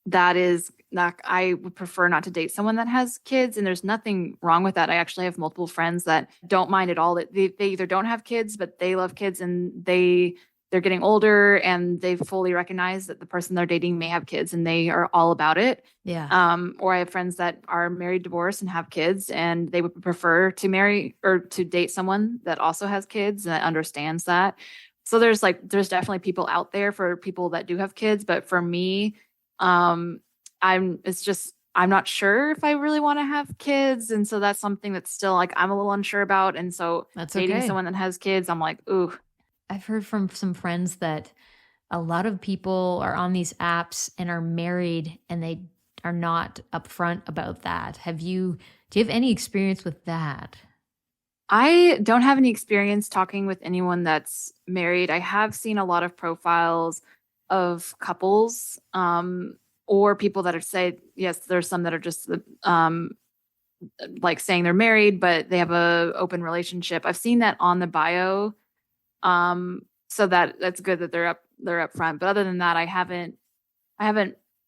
that is not, I would prefer not to date someone that has kids, and there's nothing wrong with that. I actually have multiple friends that don't mind at all that they either don't have kids, but they love kids and they're getting older and they fully recognize that the person they're dating may have kids and they are all about it. Yeah. Or I have friends that are married, divorced, and have kids, and they would prefer to marry or to date someone that also has kids and that understands that. So there's definitely people out there for people that do have kids, but for me, I'm not sure if I really want to have kids. And so that's something that's still like, I'm a little unsure about. And so That's dating okay. someone that has kids, I'm like, ooh. I've heard from some friends that a lot of people are on these apps and are married and they are not upfront about that. Do you have any experience with that? I don't have any experience talking with anyone that's married. I have seen a lot of profiles of couples, or people that have said, yes, there's some that are just, like saying they're married, but they have a open relationship. I've seen that on the bio. So that's good that they're up front. But other than that, I haven't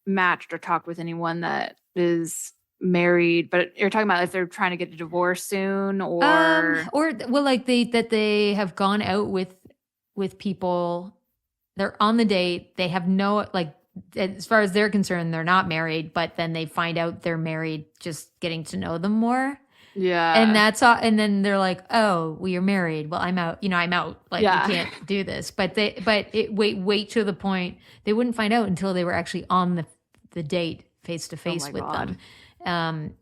matched or talked with anyone that is married. But you're talking about if they're trying to get a divorce soon, or well, like they have gone out with people. They're on the date. They have no, like, as far as they're concerned, they're not married, but then they find out they're married just getting to know them more. Yeah. And that's all. And then they're like, oh, well, you're married. Well, I'm out. I'm out. Like, Yeah. you can't do this. But wait to the point. They wouldn't find out until they were actually on the date face to face with God. them.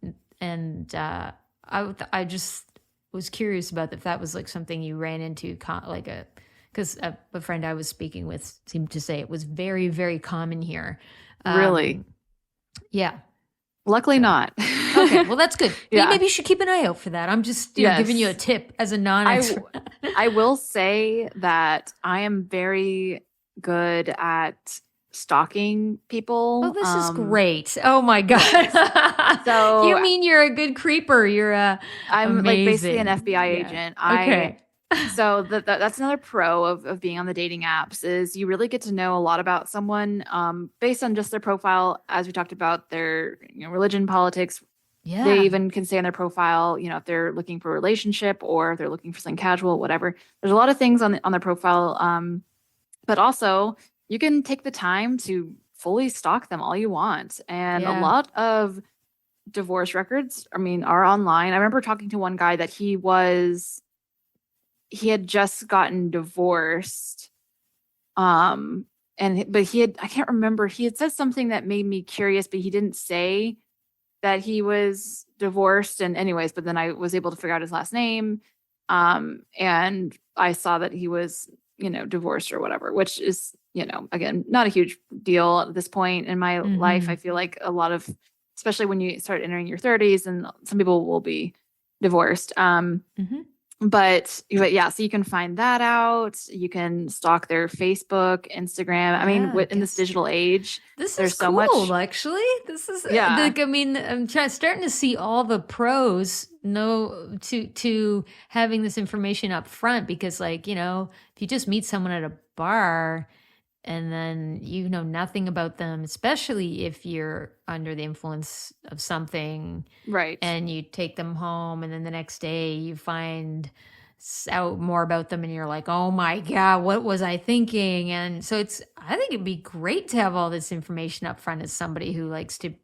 I just was curious about if that was like something you ran into, because a friend I was speaking with seemed to say it was very, very common here. Really? Yeah. Luckily not. Okay, well, that's good. Yeah. Maybe you should keep an eye out for that. I'm just giving you a tip as a non-expert. I will say that I am very good at stalking people. Oh, this is great. Oh my God. So you mean you're a good creeper. I'm amazing. like basically an FBI agent. Okay. So that's another pro of being on the dating apps is you really get to know a lot about someone based on just their profile, as we talked about their religion, politics. Yeah. They even can say on their profile, if they're looking for a relationship or if they're looking for something casual, whatever. There's a lot of things on their profile, but also you can take the time to fully stalk them all you want. And a lot of divorce records, are online. I remember talking to one guy that he had just gotten divorced. I can't remember. He had said something that made me curious, but he didn't say that he was divorced. And anyways, but then I was able to figure out his last name. And I saw that he was, divorced or whatever, which is, again, not a huge deal at this point in my life. I feel like a lot of, especially when you start entering your 30s, and some people will be divorced. But yeah, so you can find that out. You can stalk their Facebook, Instagram. In this digital age, this there's is so cool, much. Actually, this is Yeah. I'm starting to see all the pros to having this information up front, because if you just meet someone at a bar and then you know nothing about them, especially if you're under the influence of something, Right. and you take them home and then the next day you find out more about them and you're like, oh my God, what was I thinking? And so I think it'd be great to have all this information up front as somebody who likes to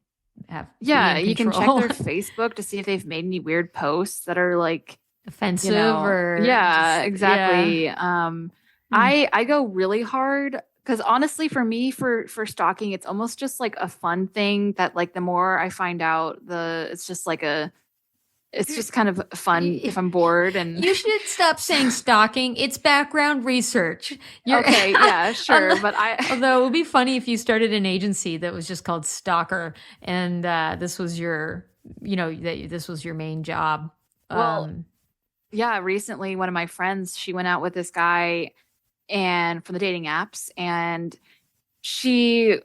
be in you can check control. their Facebook to see if they've made any weird posts that are like Offensive or exactly. Hmm. I go really hard because honestly, for me, for stalking, it's almost just like a fun thing that like the more I find out, it's just like it's just kind of fun if I'm bored and You should stop saying stalking. It's background research. okay, yeah, sure, but although it would be funny if you started an agency that was just called Stalker, and this was your, this was your main job. Well, yeah, recently one of my friends, she went out with this guy and from the dating apps, and she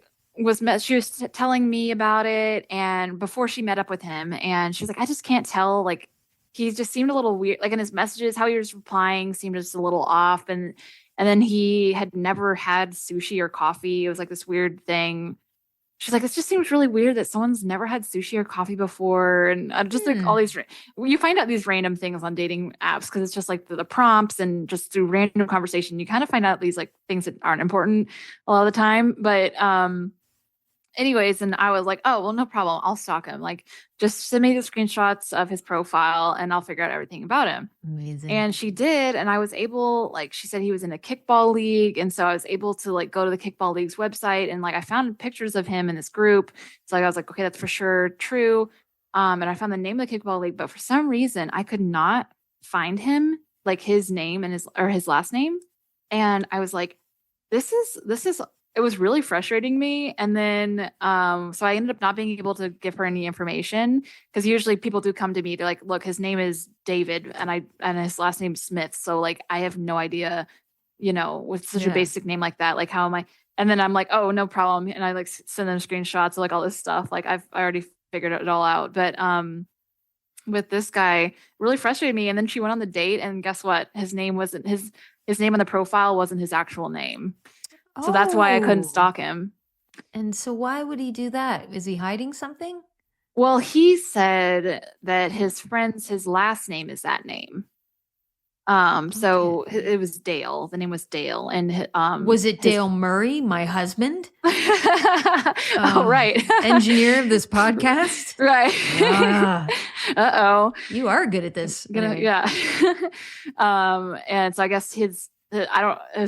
she was telling me about it, and before she met up with him, and she was like, I just can't tell, like he just seemed a little weird, like in his messages how he was replying seemed just a little off, and then he had never had sushi or coffee. It was like this weird thing. She's like, it just seems really weird that someone's never had sushi or coffee before. And just like all these, you find out these random things on dating apps because it's just like the prompts, and just through random conversation, you kind of find out these like things that aren't important a lot of the time. But anyways, and I was like, oh, well, no problem. I'll stalk him. Like, just send me the screenshots of his profile and I'll figure out everything about him. Amazing. And she did. And I was able, like, she said he was in a kickball league. And so I was able to like go to the kickball league's website, and like I found pictures of him in this group. So like, I was like, okay, that's for sure true. And I found the name of the kickball league, but for some reason I could not find him, like his name and his last name. And I was like, this is it was really frustrating me. And then so I ended up not being able to give her any information, because usually people do come to me, they're like, look, his name is David and his last name's Smith, so like I have no idea, with such a basic name like that, like how am I? And then I'm like, oh, no problem, and I like send them screenshots of like all this stuff, like I already figured it all out. But with this guy, really frustrated me. And then she went on the date, and guess what, his name wasn't his name on the profile wasn't his actual name. So that's why I couldn't stalk him. And so why would he do that? Is he hiding something? Well, he said that his last name is that name. So it was Dale. The name was Dale. And was it Dale Murray, my husband? Oh, right. Engineer of this podcast? Right. Uh-oh. You are good at this. Anyway. Yeah. And so I guess his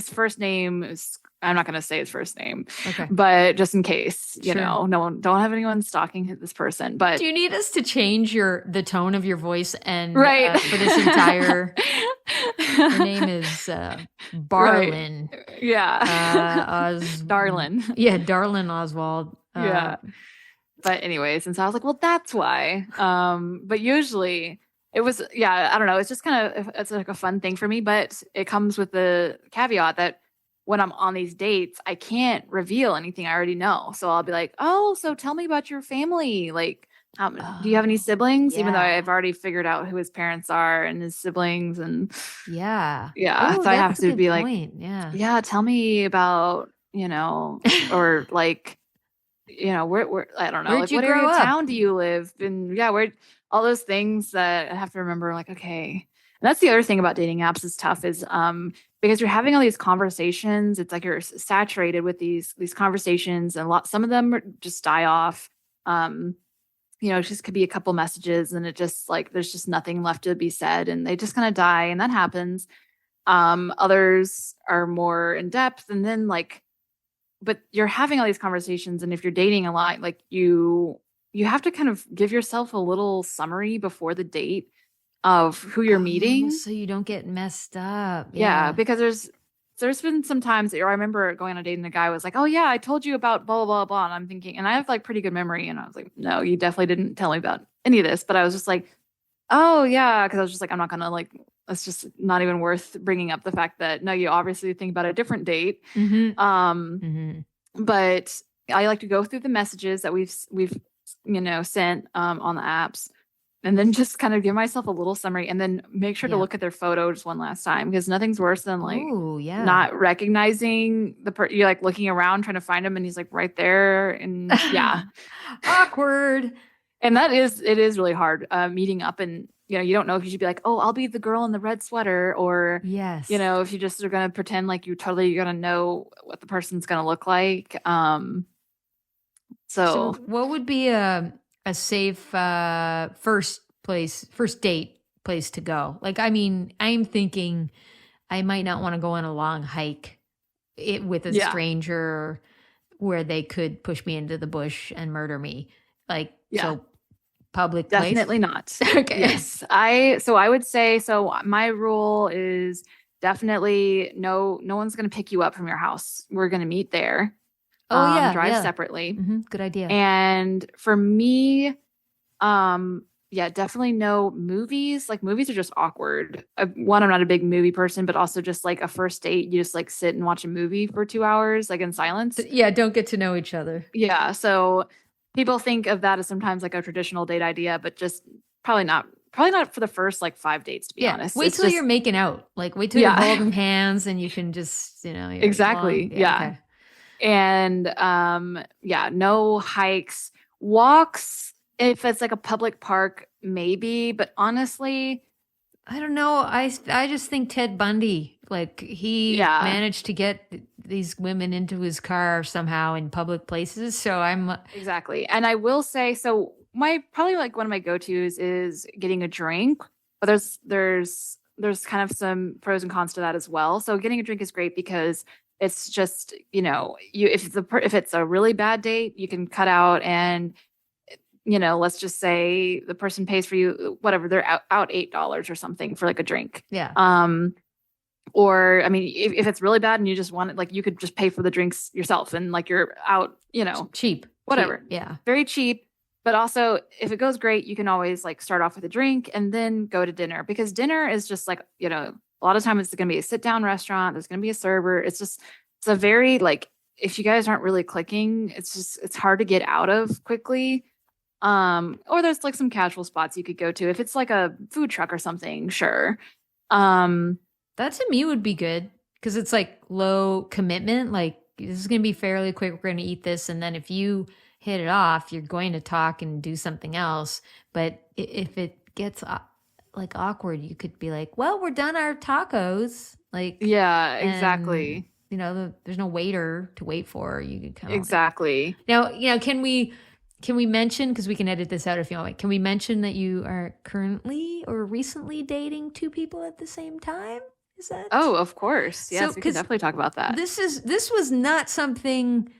first name is, I'm not going to say his first name, but just in case, don't have anyone stalking this person. But do you need us to change the tone of your voice and for this entire? Her name is Barlin. Right. Yeah. Darlin. Yeah, Darlyn Oswald. Yeah. But anyways, and so I was like, well, that's why. But usually it was, I don't know. It's just it's like a fun thing for me, but it comes with the caveat that when I'm on these dates, I can't reveal anything I already know. So I'll be like, oh, so tell me about your family. Like, do you have any siblings? Even though I've already figured out who his parents are and his siblings, and yeah. So I have to be point. like, tell me about, or like, where I don't know, where'd like, you what grow area of up? town do you live? And where all those things that I have to remember, like, okay. And that's the other thing about dating apps is tough is because you're having all these conversations, it's like you're saturated with these conversations, and some of them just die off. It just could be a couple messages, and it just like there's just nothing left to be said, and they just kind of die, and that happens. Others are more in depth, and then like, but you're having all these conversations, and if you're dating a lot, like you have to kind of give yourself a little summary before the date of who you're meeting, so you don't get messed up. Yeah, because there's been some times I remember going on a date and the guy was like, oh yeah, I told you about blah, blah, blah, blah. And I'm thinking, and I have like pretty good memory. And I was like, no, you definitely didn't tell me about any of this. But I was just like, oh yeah. Cause I was just like, I'm not going to like, it's just not even worth bringing up the fact that no, you obviously think about a different date. But I like to go through the messages that we've sent on the apps, and then just kind of give myself a little summary, and then make sure to look at their photo just one last time, because nothing's worse than like not recognizing you're like looking around trying to find him, and he's like right there, and awkward. And it is really hard meeting up, and you don't know if you should be like, oh, I'll be the girl in the red sweater, or if you just are gonna pretend like you're gonna know what the person's gonna look like. So So what would be a safe first date place to go? Like, I mean, I'm thinking I might not want to go on a long hike with a yeah, stranger where they could push me into the bush and murder me. Like, yeah. so public place. Definitely not. Okay. Yes. I would say so my rule is definitely no one's going to pick you up from your house. We're going to meet there. Oh yeah, Drive yeah. separately. Good idea. And for me, yeah, definitely no movies. Like movies are just awkward. One, I'm not a big movie person, but also just like a first date, you just like sit and watch a movie for 2 hours, like in silence. Yeah, don't get to know each other. Yeah. So people think of that as sometimes like a traditional date idea, but just probably not. Probably not for the first like 5 dates, to be honest. Wait It's till just, you're making out. Like, wait till you're holding hands and you can just, you're exactly. long. Yeah. Okay. And yeah, no hikes, walks. If it's like a public park, maybe. But honestly, I don't know. I just think Ted Bundy, like he yeah, managed to get these women into his car somehow in public places. So I'm exactly. And I will say, so my probably like one of my go-tos is getting a drink, but there's kind of some pros and cons to that as well. So getting a drink is great because it's just, you if it's a really bad date, you can cut out and let's just say the person pays for you whatever, they're out $8 or something for like a drink. yeah. Or I mean, if it's really bad and you just want it, like you could just pay for the drinks yourself and like you're out, Cheap. whatever. Cheap. Yeah. Very cheap. But also, if it goes great, you can always like start off with a drink and then go to dinner, because dinner is just like, a lot of times it's going to be a sit down restaurant. There's going to be a server. It's a very like, if you guys aren't really clicking, it's hard to get out of quickly. Or there's like some casual spots you could go to. If it's like a food truck or something, sure. That to me would be good because it's like low commitment. Like, this is going to be fairly quick. We're going to eat this. And then if you hit it off, you're going to talk and do something else. But if it gets like awkward, you could be like, well, we're done our tacos. Like, yeah, exactly. There's no waiter to wait for. You could kind of Exactly. now, can we mention, because we can edit this out if you want, can we mention that you are currently or recently dating two people at the same time? Is that? Oh, of course. Yes, So, we can definitely talk about that. This was not something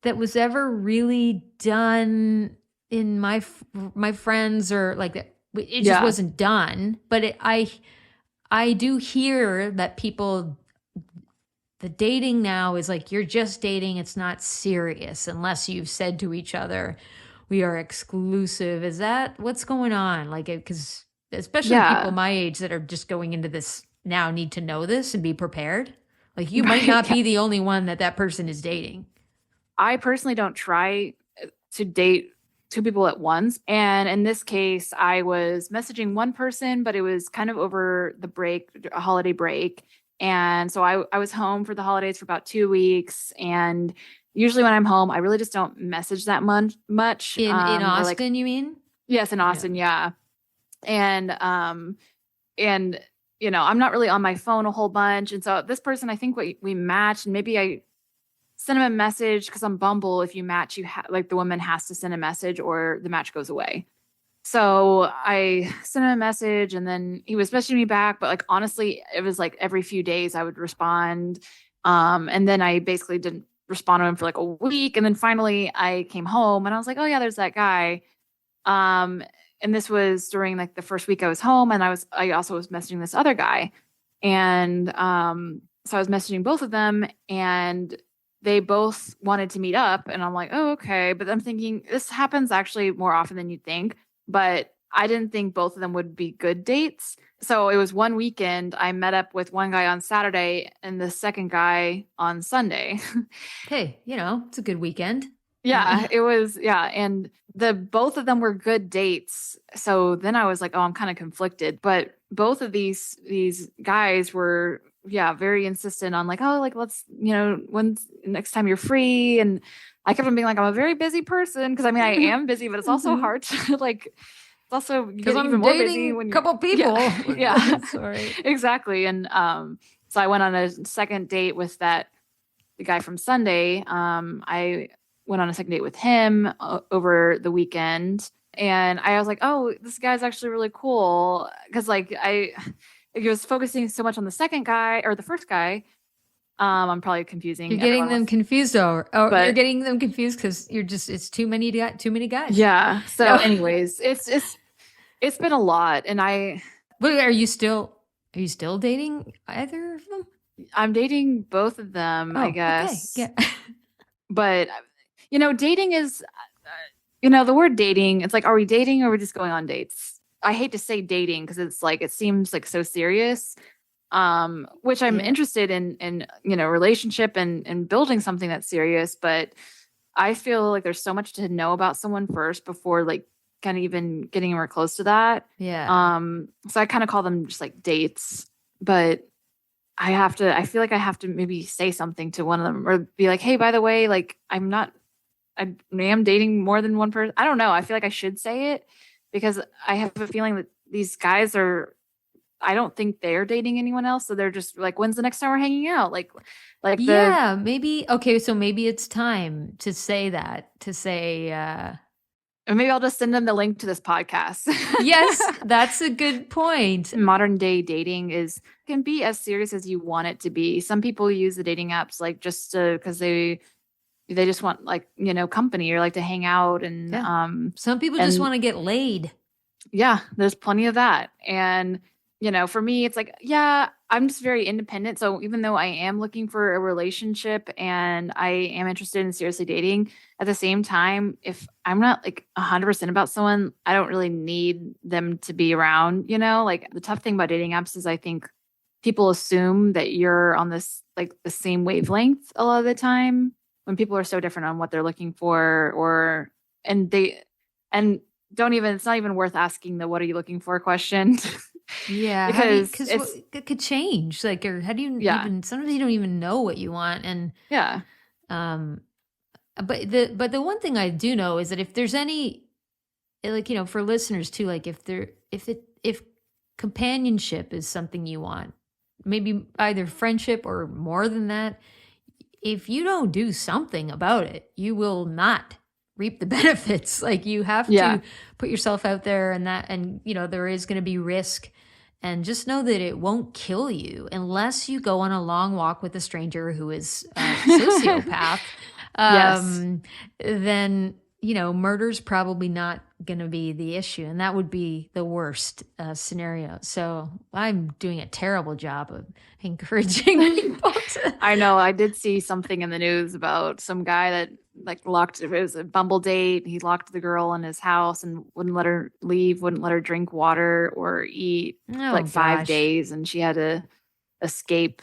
that was ever really done in my friends or like that. It just wasn't done. But I do hear that people, the dating now is like, you're just dating. It's not serious unless you've said to each other, we are exclusive. Is that what's going on? Like, because especially people my age that are just going into this now need to know this and be prepared. Like, you might not be the only one that person is dating. I personally don't try to date two people at once. And in this case, I was messaging one person, but it was kind of over the break, a holiday break. And so I was home for the holidays for about 2 weeks. And usually when I'm home, I really just don't message that much. In Austin, you mean? Yes, in Austin, yeah. And I'm not really on my phone a whole bunch. And so this person, I think we matched, and maybe I send him a message, because on Bumble, if you match, like the woman has to send a message or the match goes away. So I sent him a message and then he was messaging me back. But like, honestly, it was like every few days I would respond. And then I basically didn't respond to him for like a week. And then finally I came home and I was like, oh yeah, there's that guy. And this was during like the first week I was home, and I also was messaging this other guy. And so I was messaging both of them, and they both wanted to meet up. And I'm like, oh, okay. But I'm thinking this happens actually more often than you'd think. But I didn't think both of them would be good dates. So it was one weekend. I met up with one guy on Saturday and the second guy on Sunday. Hey, it's a good weekend. Yeah, it was. Yeah. And both of them were good dates. So then I was like, oh, I'm kind of conflicted. But both of these guys were, very insistent on like, oh, like, let's, when's next time you're free? And I kept on being like, I'm a very busy person. Because I mean, I am busy, but it's also hard to like, it's also you get even more busy when a couple people. Yeah. Sorry. Exactly. And so I went on a second date with the guy from Sunday. I went on a second date with him over the weekend. And I was like, oh, this guy's actually really cool. Because like I was focusing so much on the second guy or the first guy. I'm probably confusing. You're getting them confused, or you're getting them confused because it's too many guys. Yeah. So, anyways, it's been a lot, and But are you still dating either of them? I'm dating both of them, I guess. Okay. Yeah. But dating is, the word dating. It's like, are we dating or are we just going on dates? I hate to say dating because it's like it seems like so serious. Which I'm interested in relationship and building something that's serious, but I feel like there's so much to know about someone first before like kind of even getting anywhere close to that. Yeah. So I kind of call them just like dates, but I feel like I have to maybe say something to one of them or be like, hey, by the way, like I am dating more than one person. I don't know. I feel like I should say it because I have a feeling that these guys I don't think they're dating anyone else. So they're just like, when's the next time we're hanging out? Maybe. Okay. So maybe it's time to say that, or maybe I'll just send them the link to this podcast. Yes, that's a good point. Modern day dating can be as serious as you want it to be. Some people use the dating apps like just because they just want like, company or like to hang out. And some people just want to get laid. Yeah, there's plenty of that. And for me, it's like, yeah, I'm just very independent. So even though I am looking for a relationship and I am interested in seriously dating, at the same time, if I'm not like 100% about someone, I don't really need them to be around, like the tough thing about dating apps is I think people assume that you're on this, like the same wavelength a lot of the time when people are so different on what they're looking for it's not even worth asking the, what are you looking for question. Yeah, because it could change. Like, or how do you even? Sometimes you don't even know what you want, and But the one thing I do know is that if there's any, like for listeners too, like if companionship is something you want, maybe either friendship or more than that, if you don't do something about it, you will not reap the benefits. Like you have to put yourself out there and there is going to be risk. And just know that it won't kill you unless you go on a long walk with a stranger who is a sociopath. Then, murder's probably not going to be the issue. And that would be the worst scenario. So I'm doing a terrible job of encouraging people to. I know. I did see something in the news about some guy that it was a Bumble date. He locked the girl in his house and wouldn't let her leave, wouldn't let her drink water or eat for 5 days. And she had to escape.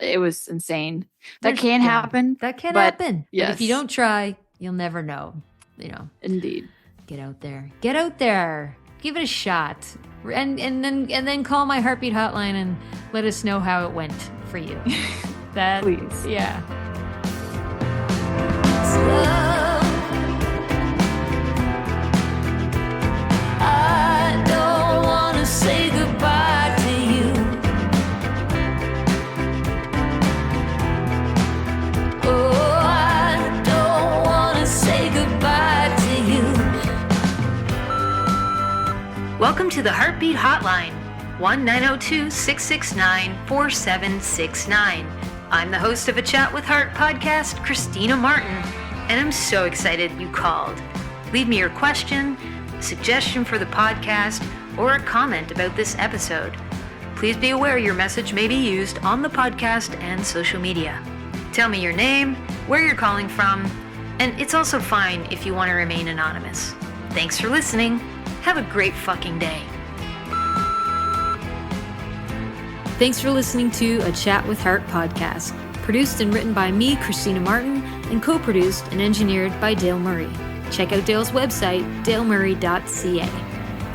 It was insane. That can happen. That can happen. Yes. But if you don't try, you'll never know, Indeed. Get out there. Give it a shot. And then call my heartbeat hotline and let us know how it went for you. Please. Yeah. I don't want to say goodbye to you. Oh, I don't want to say goodbye to you. Welcome to the Heartbeat Hotline, 1-902-669-4769. I'm the host of A Chat with Heart podcast, Christina Martin, and I'm so excited you called. Leave me your question, suggestion for the podcast, or a comment about this episode. Please be aware your message may be used on the podcast and social media. Tell me your name, where you're calling from, and it's also fine if you want to remain anonymous. Thanks for listening. Have a great fucking day. Thanks for listening to A Chat with Heart podcast, produced and written by me, Christina Martin, and co-produced and engineered by Dale Murray. Check out Dale's website, dalemurray.ca.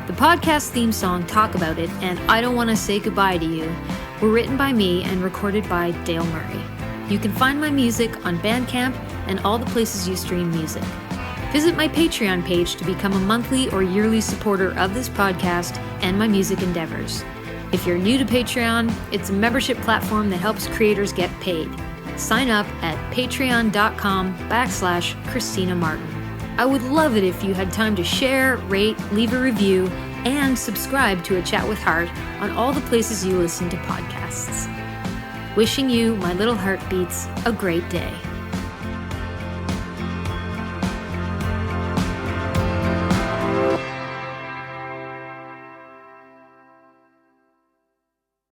The podcast theme song, Talk About It, and I Don't Want to Say Goodbye to You were written by me and recorded by Dale Murray. You can find my music on Bandcamp and all the places you stream music. Visit my Patreon page to become a monthly or yearly supporter of this podcast and my music endeavors. If you're new to Patreon, it's a membership platform that helps creators get paid. sign up at patreon.com/Christina Martin. I would love it if you had time to share, rate, leave a review, and subscribe to A Chat with Heart on all the places you listen to podcasts. Wishing you, my little heartbeats, a great day.